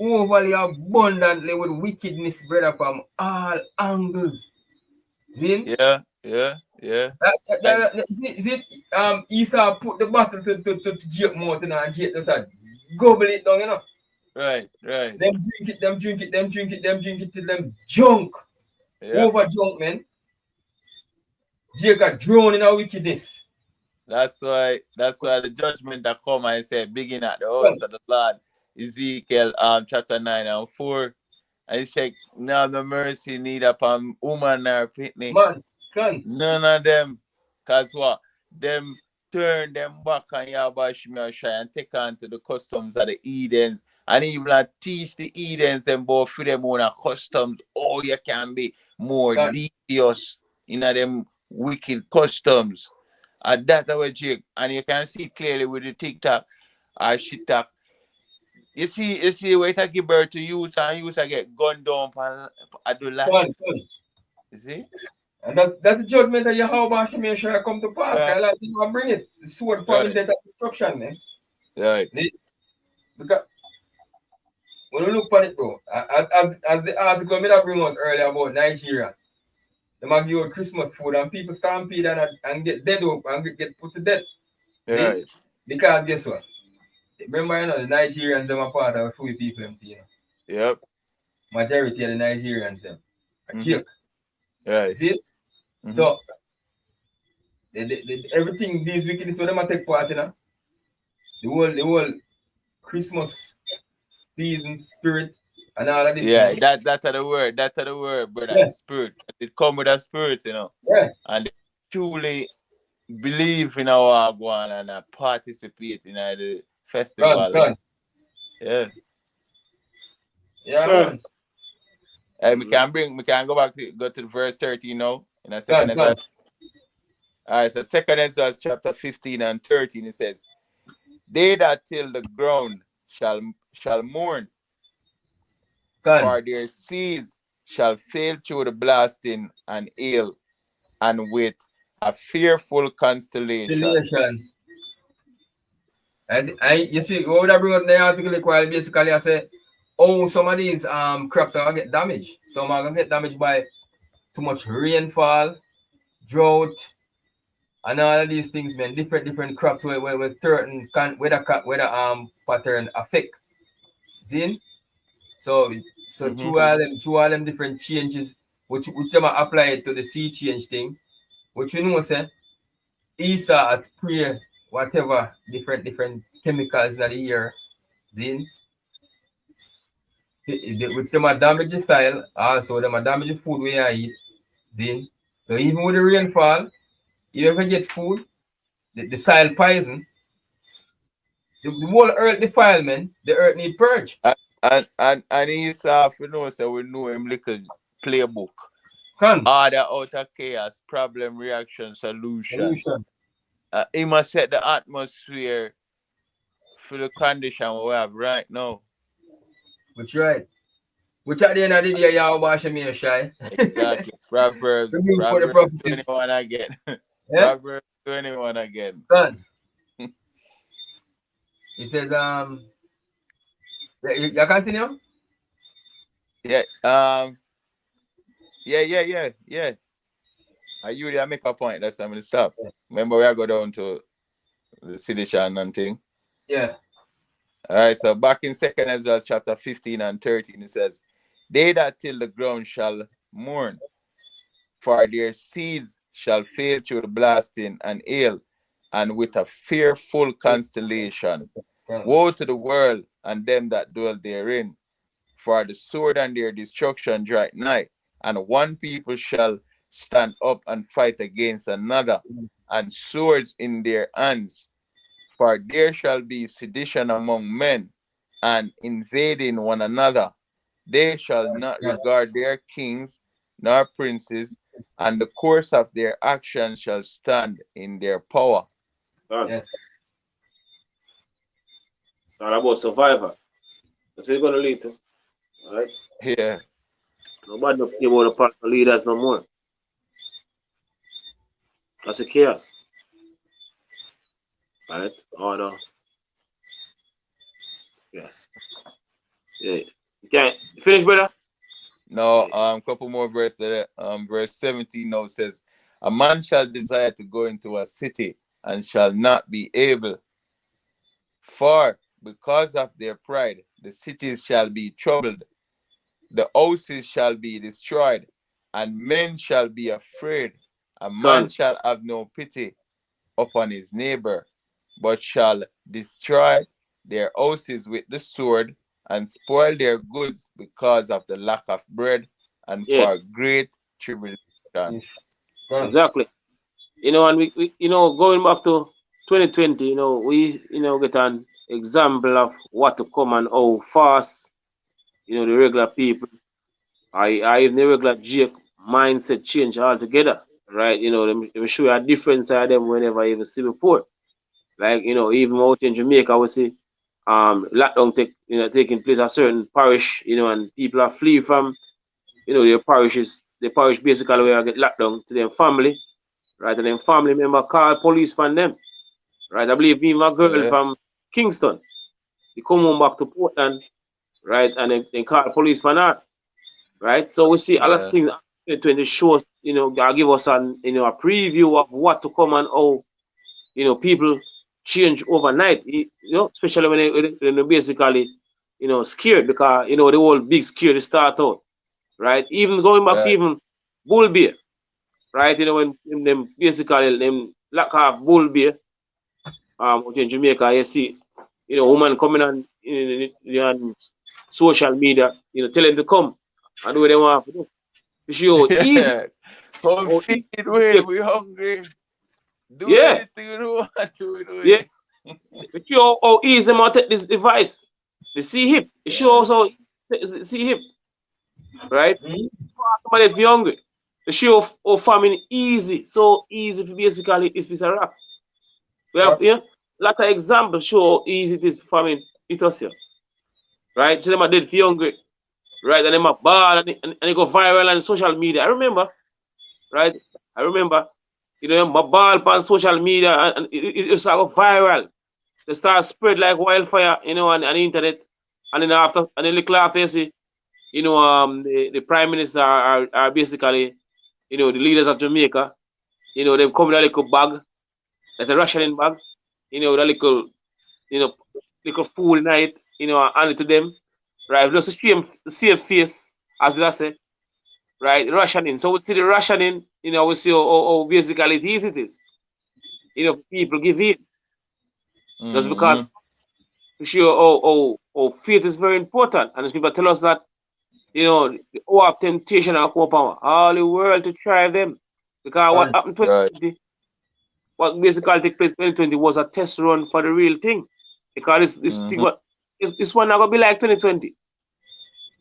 overly abundantly with wickedness, brother, from all angles. See? Yeah. Yeah. Yeah. And Is it Esau put the bottle to Jake mouth, and Jake just had gobble it down, right. Right. Them drink it, them drink it, them drink it, them drink it till them junk. Yeah. Over junk, man. Jake got drowned in our wickedness. That's why the judgment that come and say, begin at the house Come, of the Lord. Ezekiel chapter 9 and 4. And he said, now the mercy need upon woman or pitney. man, come. None of them. Cause what? Them turn them back on Yahweh Shemashai and take on to the customs of the Edens. And even like, teach the Edens them both for them own customs. Oh, you can be more Come. devious in them wicked customs. And that's our Jake. And you can see clearly with the TikTok or shit talk. You see where it give birth to youth and youth get gunned down and do life. Come. You see? And that's the judgment that Yahweh Shemashai come to pass. Right. Because like he will bring it. The sword, famine, Right. death, and destruction, man. Right. Because when you look at it, bro, as the article I bring out earlier about Nigeria, they might give out Christmas food and people stampede and get dead up and get put to death. See? Right. Because guess what? Remember, the Nigerians them are part of free people, Yep. Majority of the Nigerians them. A check. Right. You see? Mhm. So everything these wickedness for them a take part in. The whole Christmas season spirit and all of this. Yeah, that's the word. That's the word, brother. Yeah. Spirit. It come with a spirit, Yeah. And they truly believe in our one and participate in the festival. Run. Yeah. Yeah, man. And we can go to the verse 13 now. In a second as Run. well. All right, so second Ezra chapter 15 and 13, it says, they that till the ground shall mourn, for their seeds shall fail through the blasting and hail, and with a fearful constellation. And you see, what would I bring up the article? Basically, I say oh, some of these crops are gonna get damaged. Some are gonna get damaged by too much rainfall, drought, and all of these things, man. Different crops where certain weather pattern affect. See? So through all them different changes, which some are applied to the sea change thing, which we know say ESA has spray whatever different chemicals that the air, see? Which some are damage the soil, also them are damage the food we are eat, see? So even with the rainfall, you ever get food, the soil poison, the whole earth defilement, the earth need purge. And he's you know, so we know him little playbook. Can Order out of chaos, problem, reaction, solution. solution. He must set the atmosphere for the condition we have right now. Which right. Which at the end of the day, y'all wash me shy. Exactly. Proverbs, Remove for the Proverbs prophecies. 21 again. Yeah? Proverbs 21 again. Done. He says, you continue? Yeah. Yeah. I usually make a point. That's why I'm gonna stop. Yeah. Remember, we are go down to the sedition and thing. Yeah. All right. So back in 2nd Ezra chapter 15 and 13, it says, "They that till the ground shall mourn, for their seeds shall fail through the blasting and hail, and with a fearful constellation. Woe to the world and them that dwell therein, for the sword and their destruction draweth nigh, and one people shall stand up and fight against another, and swords in their hands. For there shall be sedition among men, and invading one another. They shall not regard their kings nor princes, and the course of their actions shall stand in their power." Yes. It's all about survival. That's what it's gonna lead to. Alright? Yeah. Nobody don't care about the political leaders no more. That's the chaos. Right? Order. Yes. Yeah. You can't finish, brother? No, couple more verses there. Verse 17 now says, "A man shall desire to go into a city and shall not be able, for because of their pride the cities shall be troubled, the houses shall be destroyed, and men shall be afraid. A man Gone. shall have no pity upon his neighbor, but shall destroy their houses with the sword, and spoil their goods because of the lack of bread, and Yeah, for great tribulation." Yes. Gone. exactly. And we going back to 2020, we get an example of what to come and how fast, the regular people, I even the regular Jake mindset change altogether. Right? Them show you a different side of them whenever I even see before. Like, even out in Jamaica, we see lockdown taking place at certain parish, and people are flee from, their parishes. The parish basically where I get locked down to their family, right? And then family member call police from them. Right? I believe me, my girl Yeah, from Kingston, he come home back to Portland, right? And then call police from her. Right? So we see a lot of yeah, things when the shows, God give us a preview of what to come and how, people change overnight, especially when they basically, scared because, the whole big scare start out, right? Even going back to right. even bull bear, right? When them basically them lack of bull bear, out in Jamaica, you see, woman coming on social media, telling them to come and do what they want to do. You see how easy, Yeah. Come how feed easy, we hungry. Do yeah, anything you want to do yeah. it. You see how easy them take this device. The see hip. It shows Yes. how see hip, right? Mhm. Somebody if you're hungry. The show of farming easy, so easy for basically it's piece of rock. We have Yep. lot of examples show how easy it is farming it us here. Right? So them are dead for hungry. Right? And them are bad and they go viral on social media. I remember, right? I remember, my ball on social media and it start go viral. They start spread like wildfire, on the internet. And then after, and then little after, you see, the prime minister are basically, the leaders of Jamaica. They come with a little bag, that's a rationing bag, with a little, little food in it, and hand it to them, right? Just the same face, as I say, right? Rationing. So we see the rationing, we see how basically easy it is. People give in. Just because to show how faith is very important. And as people tell us that, our temptation and come upon all the world to try them. Because what happened in 2020, what basically took place in 2020 was a test run for the real thing. Because this one not gonna be like 2020.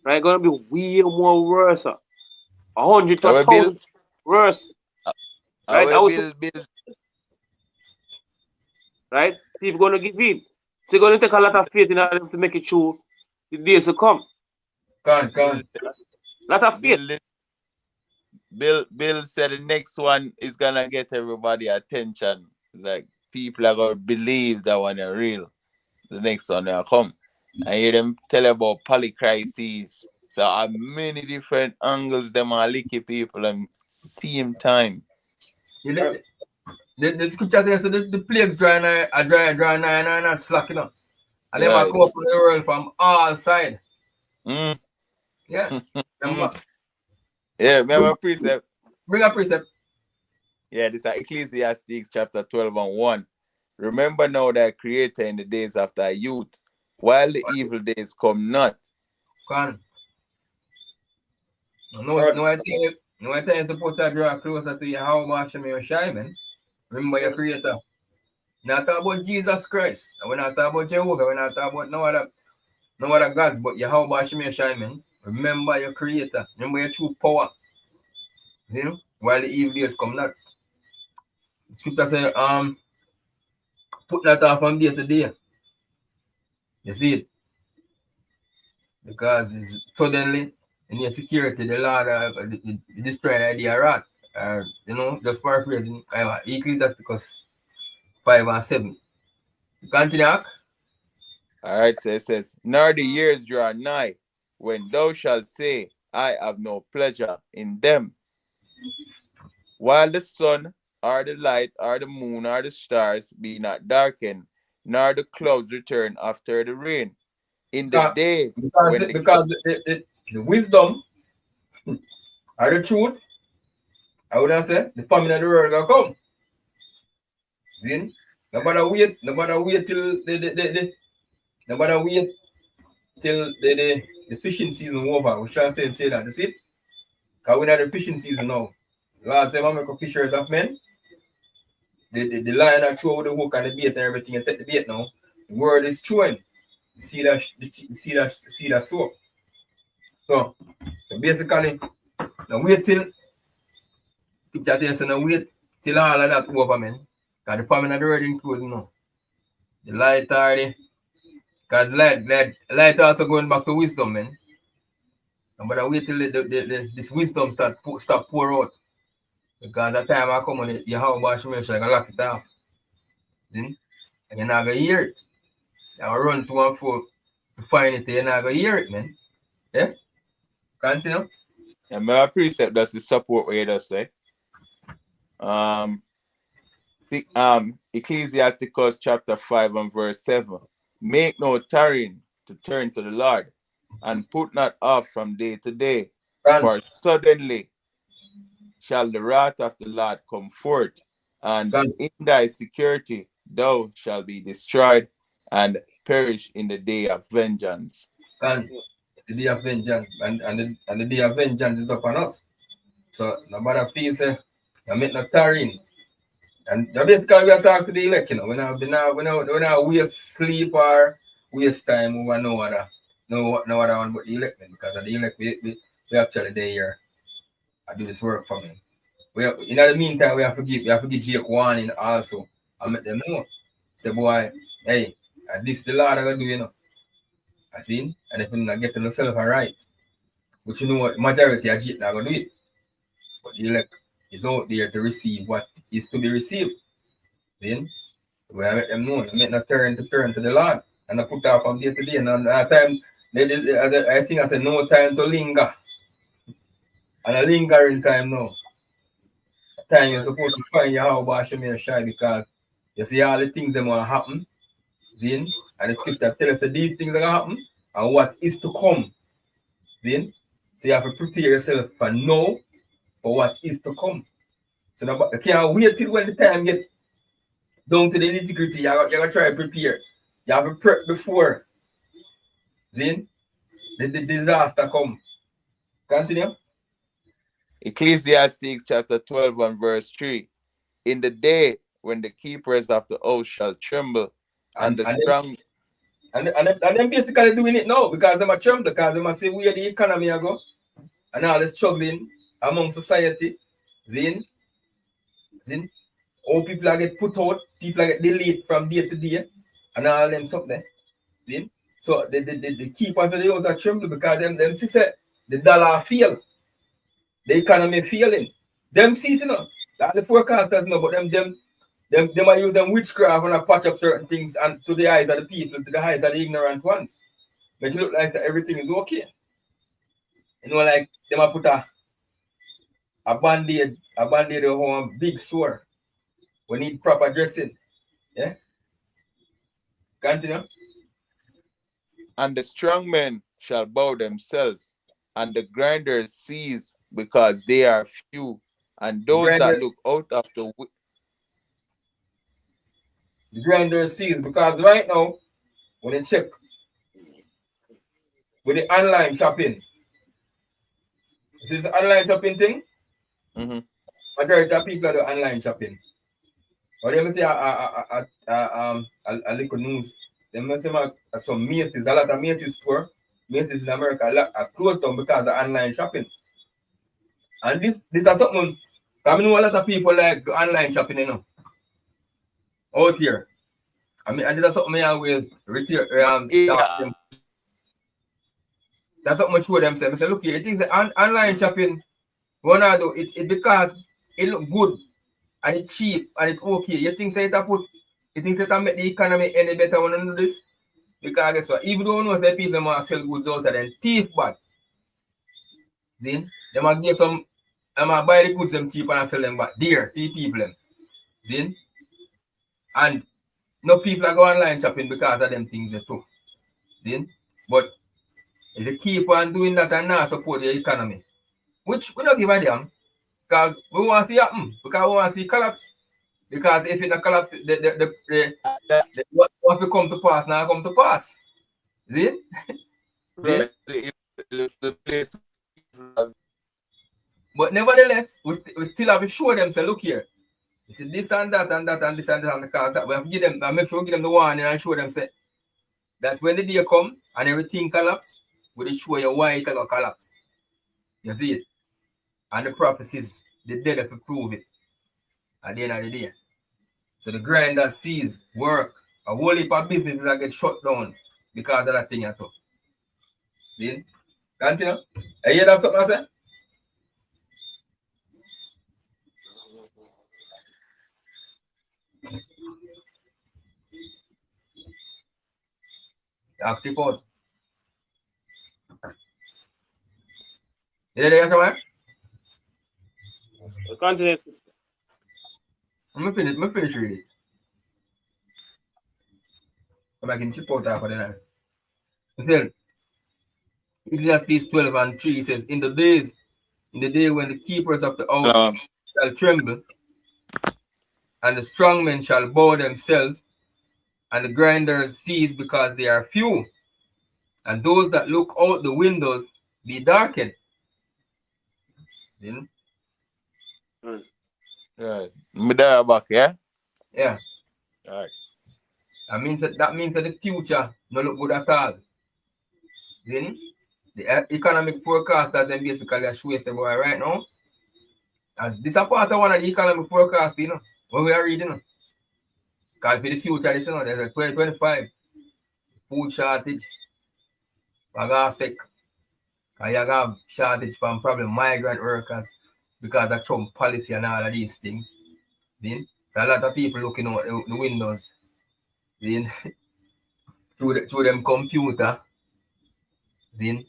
Right? Gonna be way more worse. 100 to 1,000 worse. Right? Right? People gonna give in. So you're gonna take a lot of faith in order to make it through the days to come. Can. Lot of faith. Bill said the next one is gonna get everybody attention. Like people are gonna believe that one is real. The next one will come. I hear them tell about polycrises. So many different angles them are licking people and same time. The scripture says the plagues dry nine and not slack, And they might come up on the world from all sides. Yeah. Remember? Yeah, remember precept. Bring a precept. Yeah, this is Ecclesiastes chapter 12 and 1. Remember now that Creator in the days of thy youth, while the evil days come not. No, I tell you, supposed to draw closer to you how much you shine, man. Remember your Creator. Not talk about Jesus Christ. We're not talking about Jehovah. We're not talking about no other gods, but Yahweh Shemir Shaiman. Remember your Creator. Remember your true power. While the evil days come not. The scripture say, put that off from day to day. You see it? Because it's suddenly in your security, the Lord destroy the idea rat. Just paraphrasing Ecclesiastes 5 and 7. Continue. All right, so it says, nor the years draw nigh, when thou shalt say, I have no pleasure in them. While the sun, or the light, or the moon, or the stars be not darkened, nor the clouds return after the rain. In the day, because the wisdom or the truth, I would say, the famine of the world gonna come. Then nobody wait till the fishing season over. We shall say that. That's it. Because we're not the fishing season now. Lord say, I'm make fishers of men. The lion that throw the hook and the bait and everything and take the bait now. The word is chewing. See that soap. So basically, now wait till wait till all of that over, man. Because the famine of the word include, the light already. Because light also going back to wisdom, man. But wait till this wisdom stop pour out. Because that time I come on it, you have a bash mesh, I lock it off. Then and you're not gonna hear it. I'll run to and fro to find it, you're not gonna hear it, man. Yeah? Continue. Yeah, my precept that's the support way to say. Ecclesiasticus chapter 5 and verse 7. Make no tarrying to turn to the Lord, and put not off from day to day, for suddenly shall the wrath of the Lord come forth, and in thy security thou shalt be destroyed and perish in the day of vengeance. And the day of vengeance, and the day of vengeance is upon us. So no matter feel say, you make no tarrying. And basically we are talking to the elect, We're not waste sleep or waste time over no other one but the elect, because of the elect we actually there here. I do this work for me. In the meantime, we have to give Jake warning also and make them know. Say, boy, hey, this the Lord are gonna do, I seen, and if you're not getting yourself right, which majority of Jake not gonna do it. But the elect is out there to receive what is to be received. Then we make them know, make them turn to the Lord and I put off from day to day. And at time I think I said no time to linger. And a lingering time now. Time you're supposed to find your how about Shemir Shai because you see all the things that want to happen. Zin, and the scripture tells us that these things are going to happen and what is to come. Zin, so you have to prepare yourself for now for what is to come. So now, you can't wait till when the time get down to the nitty-gritty. You got to try to prepare. You have to prep before. Zin, the disaster come. Continue. Ecclesiastes chapter 12 and verse 3. In the day when the keepers of the house shall tremble, and the strong... And them basically doing it now because them are tremble because them are say where the economy are go and all the struggling among society. Zin, all people are get put out, people are get delayed from day to day, and all them something. Zin. So the keepers of the house are tremble because them say the dollar fail, the economy failing. Them see it, you know. That the forecasters know, but them are use them witchcraft and patch up certain things and to the eyes of the people, to the eyes of the ignorant ones. Make it look like that everything is okay. You know, like them a put a band-aid on a big sore. We need proper dressing. Yeah? Continue. And the strong men shall bow themselves, and the grinders cease because they are few, and those that look out of the grinders cease because right now, when you check with the online shopping, this is the online shopping thing. Mm-hmm. Majority of people are doing online shopping. Or they must say a little news. They must say some Macy's, a lot of Macy's store, Macy's in America are closed down because of online shopping. And this is something. I know a lot of people like online shopping, you know, out here. I mean, and this is something I always yeah. That's something I show them. I say, look here, things online shopping, when I do it because it look good and it's cheap and it's okay. You think say you think that make the economy any better when you do this? Because guess what? Even though knows that people want to sell goods out of them, thief bad. Then they might give some, they might buy the goods them cheap and sell them back dear to people them. Then and no people are going online shopping because of them things too. Then but if you keep on doing that and not support the economy, which we don't give a damn, because we want to see happen, because we want to see collapse. Because if it not collapse, what will come to pass now come to pass. See? Right. But nevertheless, we still have to show them, say, look here. You see this and that and that and this and that and because that. We have to give them, and make sure we give them the warning and show them, say, that when the day come and everything collapse, we will show you why it will collapse. You see it? And the prophecies, the dead have to prove it at the end of the day. So the grinder sees work. A whole heap of businesses that get shut down because of that thing at all. See? Continue. You hear that something I say? Active out. You hear somewhere? Continue. I'm finish reading it. I'm making chip out after the night. Then Ecclesiastes 12 and 3 says, in the day when the keepers of the house shall tremble, and the strong men shall bow themselves, and the grinders cease because they are few, and those that look out the windows be darkened. You know? Yeah. Back, yeah? Yeah. All right. That means that the future no look good at all. Then the economic forecast that them basically show us about right now. As this is part of one of the economic forecast, you know, what we are reading. Because for the future, this, you know, there's a 2025 food shortage. I got affect. And you have shortage from probably migrant workers because of Trump policy and all of these things. Then so a lot of people looking out the windows. Then through them computer Then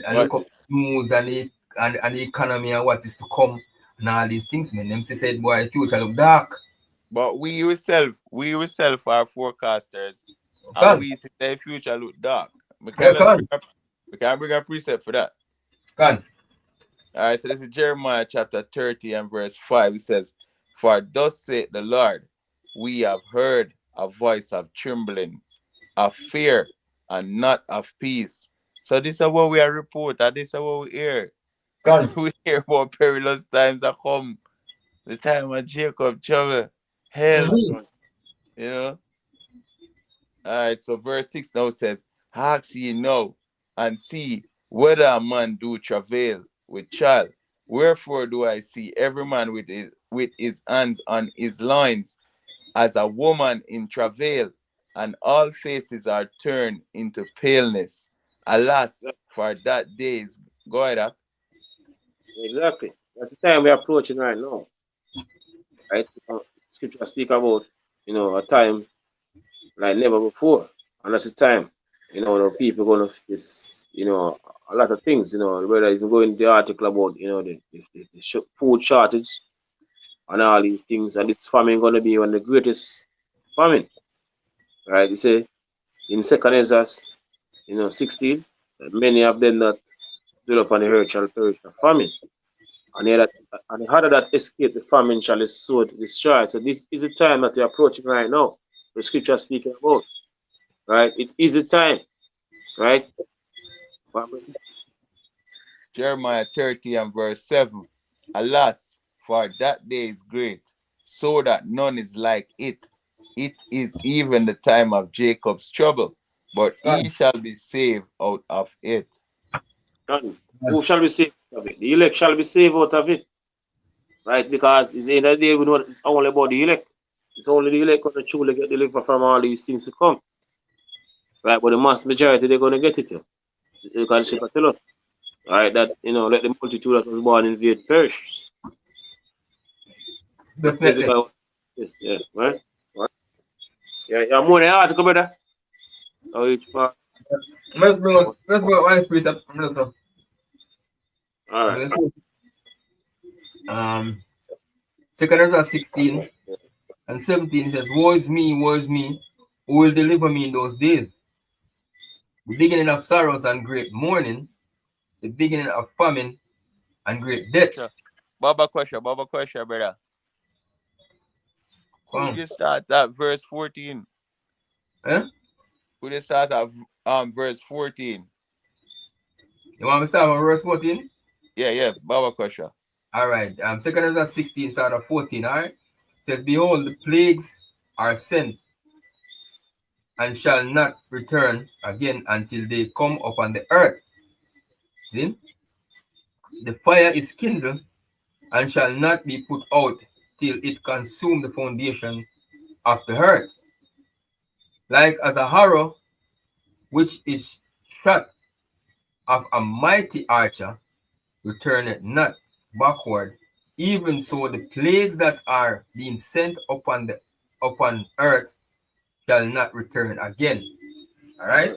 I What? look up news and the economy and what is to come and all these things, man. Them said, boy, future look dark. But we ourselves are forecasters, and Can, we see the future look dark. yeah, can, We can bring a precept for that. can. All right, so this is Jeremiah chapter 30 and verse 5. It says, "For thus saith the Lord, we have heard a voice of trembling, of fear, and not of peace." So this is what we are report, and this is what we hear. Can. We hear about perilous times that come, the time of Jacob trouble, hell, Mm-hmm. you know. All right, so verse 6 now says, "Ask ye now, and see whether a man do travail with child. Wherefore do I see every man with his hands on his loins, as a woman in travail, and all faces are turned into paleness. Alas, for that day is go ahead, Ak. Exactly. That's the time we're approaching right now. Right? Scripture speak about, a time like never before. And that's the time, the people gonna face, a lot of things, whether you can go in the article about, the food shortage and all these things, and it's famine gonna be one of the greatest famine. Right? You say in second Ezra, 16, that many of them that dwell upon the earth shall perish of famine. And the other, and the other that escape the famine shall the sword destroy. So this is the time that we're approaching right now. The scripture speaking about. Right? It is the time, right? Jeremiah 30 and verse 7. Alas, for that day is great, so that none is like it. It is even the time of Jacob's trouble, but he Can. shall be saved out of it. And who shall be saved out of it? The elect shall be saved out of it, right? Because it's the end of the day, we know it's only about the elect. It's only the elect going to truly get delivered from all these things to come, right? But the mass majority, they're going to get it. Because the scripture tell us, right, that, let the multitude that was born in vain perish. So Definitely. basically, yeah, right? Right? Yeah, yeah, more than article, brother. Oh, each part. Let's bring up one precept. All right. Um, Second Ezra 16 and 17 says, woe is me, who will deliver me in those days? The beginning of sorrows and great mourning, the beginning of famine and great death. Sure. Baba question, brother. Could Come. you start at verse 14? Eh? Could you start at verse 14? You want me to start from verse 14? Yeah, Baba question. All right. Second Ezra 16, start at 14. All right. It says, behold, the plagues are sent and shall not return again until they come upon the earth. Then the fire is kindled and shall not be put out till it consume the foundation of the earth. Like as a arrow which is shot of a mighty archer, returneth not backward, even so the plagues that are being sent upon earth shall not return again. All right.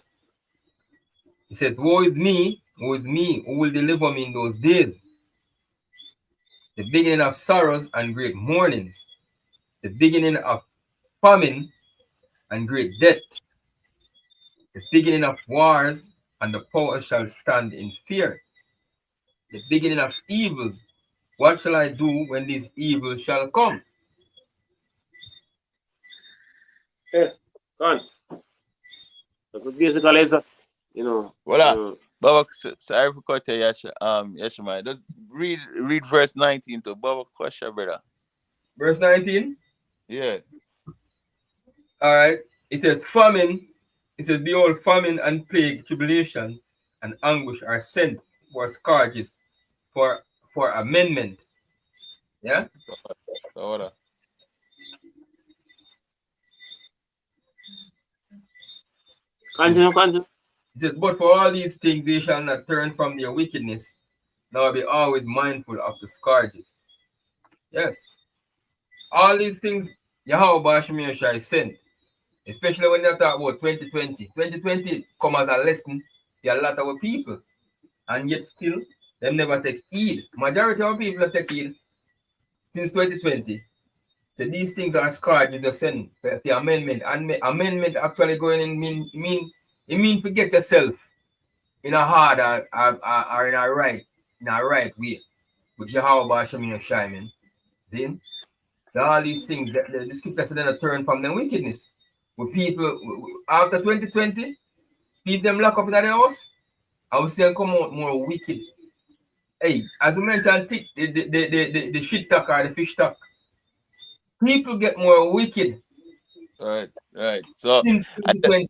He says, woe is me, who will deliver me in those days? The beginning of sorrows and great mournings, the beginning of famine and great death, the beginning of wars, and the power shall stand in fear. The beginning of evils, what shall I do when these evils shall come? Yeah, gone. So basically, it's just, Voila. Baba, sorry for cutting you, Yashima. Just read verse 19 to Baba question, brother. Verse 19. Yeah. All right. It says, famine. It says, behold, famine and plague, tribulation, and anguish are sent for scourges, for amendment. Yeah. So voila. Continue. It says, but for all these things they shall not turn from their wickedness, nor be always mindful of the scourges. Yes. All these things Yahweh Shemir Shai sent, especially when they talk about 2020. 2020 come as a lesson a lot of our people. And yet still, them never take heed. Majority of people that take heed since 2020. So these things are scourged the sin, the amendment. And amendment actually going in mean forget yourself in a hard or in a right way. But you how about show me a shy man. Then so all these things that the scripture said then turn from the wickedness. With people after 2020, people them lock up in the house, I will still come out more wicked. Hey, as you mentioned, the shit talk or the fish talk, people get more wicked. Right. So Since 2020.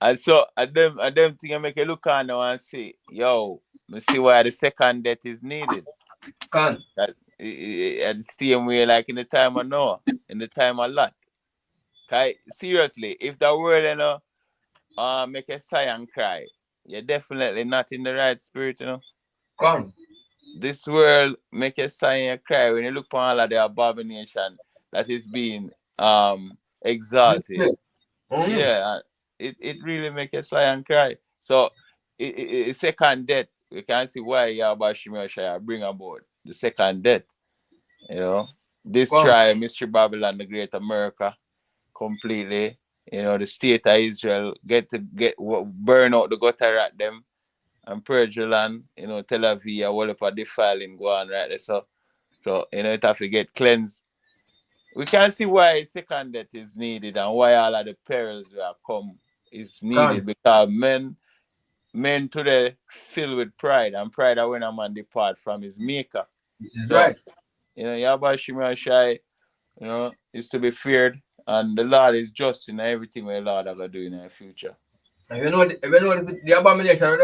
and so I them think I make a look on now and say, yo, me see why the second death is needed. Can. That at the same way like in the time of Noah, in the time of Lot. Seriously, if the world make a sigh and cry, you're definitely not in the right spirit, Can. This world make a sigh and cry when you look upon all of the abomination that is being exalted. Yeah, it really make a sigh and cry. So second death, we can see why Yahweh bring about the second death. Destroy Mystery Babylon, the Great America, completely. The state of Israel get burn out the gutter at them and purge the land. Tel Aviv, all of a defiling go on right there. So it have to get cleansed. We can see why second death is needed and why all of the perils that come is needed because men today filled with pride, and pride that when a man depart from his maker. Right. Yahweh Shai, is to be feared, and the Lord is just in everything where the Lord ever do in the future. And you know the abomination,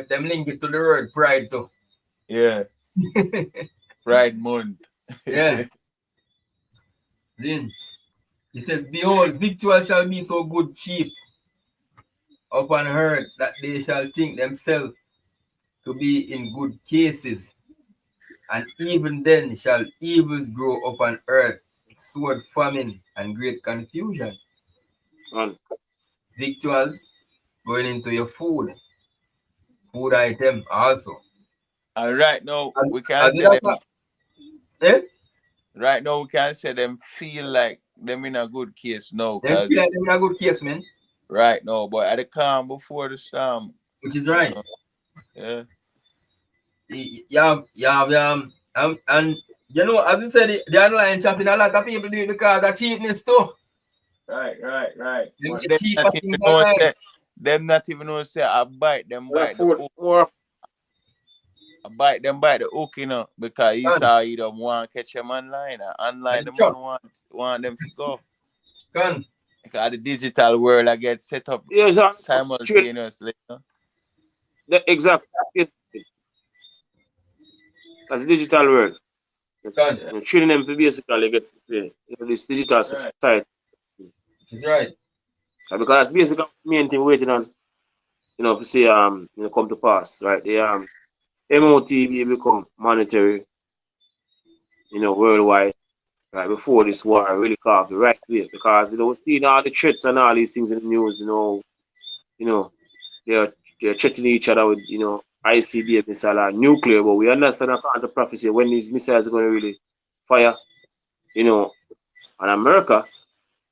them link it to the word pride too. Yeah. Pride month. Yeah. Then he says, behold, victual shall be so good cheap upon earth that they shall think themselves to be in good cases. And even then shall evils grow upon earth, sword, famine, and great confusion. Victuals going into your food item also. And right now we can say them. Right now we can say them feel like them in a good case now. They feel like them in a good case, man. Right now, but at the calm before the storm. Which is right. Yeah. And you know, as you said, the online shopping, a lot of people do it because of cheapness too. Right. Them not even know say I bite them by the hook. I bite them by the hook, because he saw he don't want to catch them online. And online the man want them to go. Because the digital world I get set up simultaneously. Exactly. That's the digital world. Training them to basically get this digital society. That's right. Because that's basically the main thing waiting on, to see come to pass, right? The MOTV become monetary, worldwide, right? Before this war really caught the right way, because seeing all the threats and all these things in the news, they're threatening each other with ICBM missile and nuclear, but we understand according to prophecy when these missiles are going to really fire, and America,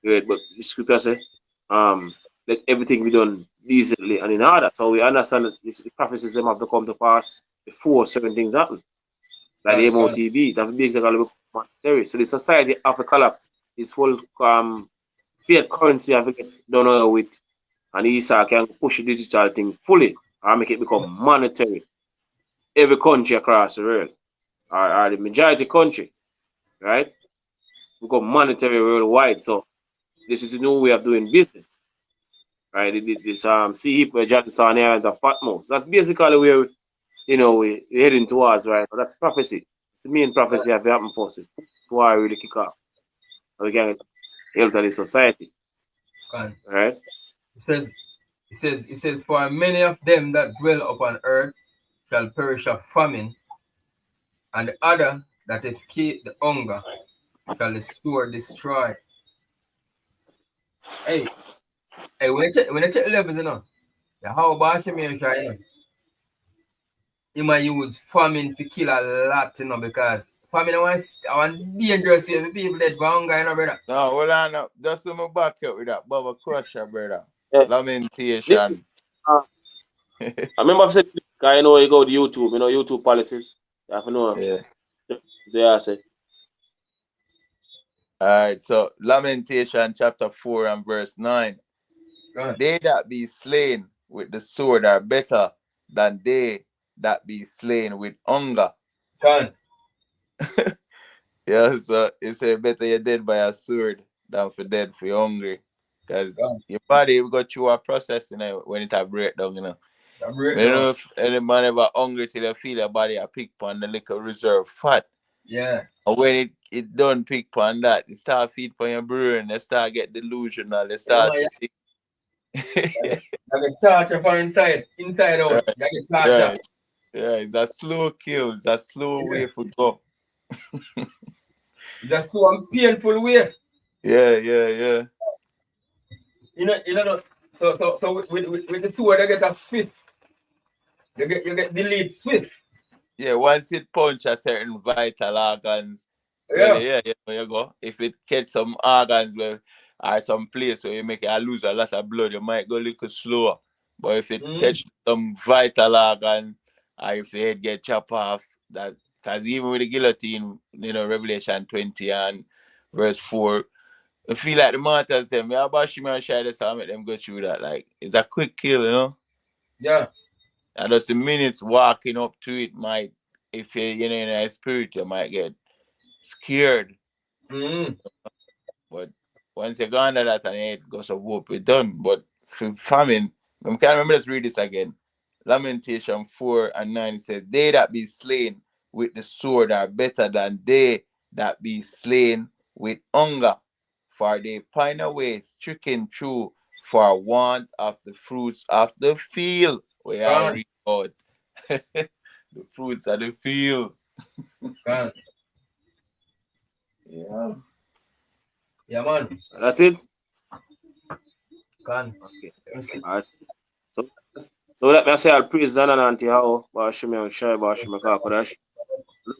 right? But the scripture say, let everything be done decently and in order. So we understand that the prophecies them have to come to pass before certain things happen. Like the MOTB, that makes the monetary. So the society have to collapse. This full fiat currency have to get done away with. And ESA can push the digital thing fully and make it become monetary. Every country across the world, or the majority country, right, become monetary worldwide. So this is the new way of doing business, right? This sea Johnson Islands of Patmos. That's basically where we're heading towards, right? But that's prophecy. It's the main prophecy have happened for us. Why really kick off? We can help the society, right? It says, for many of them that dwell upon earth shall perish of famine, and the other that escape the hunger shall the sword destroy. Hey, when I check the levels, How about Shemir Shine? He might use famine to kill a lot, because famine was one dangerous way for people dead for hunger, brother. No, hold on now. Just let me back up with that Baba question, brother. Yeah. Lamentation. I remember I said, you know, you go to YouTube, you know, YouTube policies. You have to know. Yeah. Yeah, I say. Alright, so Lamentation chapter 4 and verse 9. They that be slain with the sword are better than they that be slain with hunger. Can. Yeah, so it say better you're dead by a sword than for dead for you're hungry. Because your body will go through a process, you know, when it a breakdown, you know. You know, if any man ever hungry till you feel your body a pick on the little reserve fat. Yeah. And when it done pick on that, it start feed on your brain, they start get delusional, they start You get torture from inside out. Right. You get torture. Yeah, it's a slow kill, it's a slow way for go. It's a slow and painful way. Yeah. You know, so with the sword, you get a swift. You get the lead swift. Yeah, once it punch a certain vital organs, Yeah. there you go. If it catch some organs where or some place where you make it lose a lot of blood, you might go a little slower. But if it catch some vital organ, or if your head get chopped off, that because even with the guillotine, you know, Revelation 20 and verse 4, I feel like the martyrs them, yeah, bash me and shy this and make them go through that. Like it's a quick kill, you know? Yeah. And just the minutes walking up to it might, if you're in a spirit, you might get scared. But once you go under that and it goes a whoop, it's done. But for famine, I can't remember, let's read this again. Lamentation 4 and 9, it says, they that be slain with the sword are better than they that be slain with hunger. For they pine away, stricken through for want of the fruits of the field. We are read out. The fruits of the field. Yeah. Yeah, man. That's it. Can. Okay. All right. So let me say, I'll praise and auntie how Bashimi and Shai Bashimi Kakodash.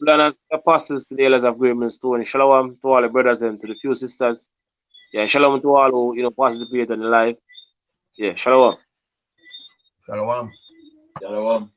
Lord, apostles to the elders of Grayman Stone. Shalom to all the brothers and to the few sisters. Yeah, shalom to all who, you know, participate in the live. Yeah, shalom. Shalom. Shalom.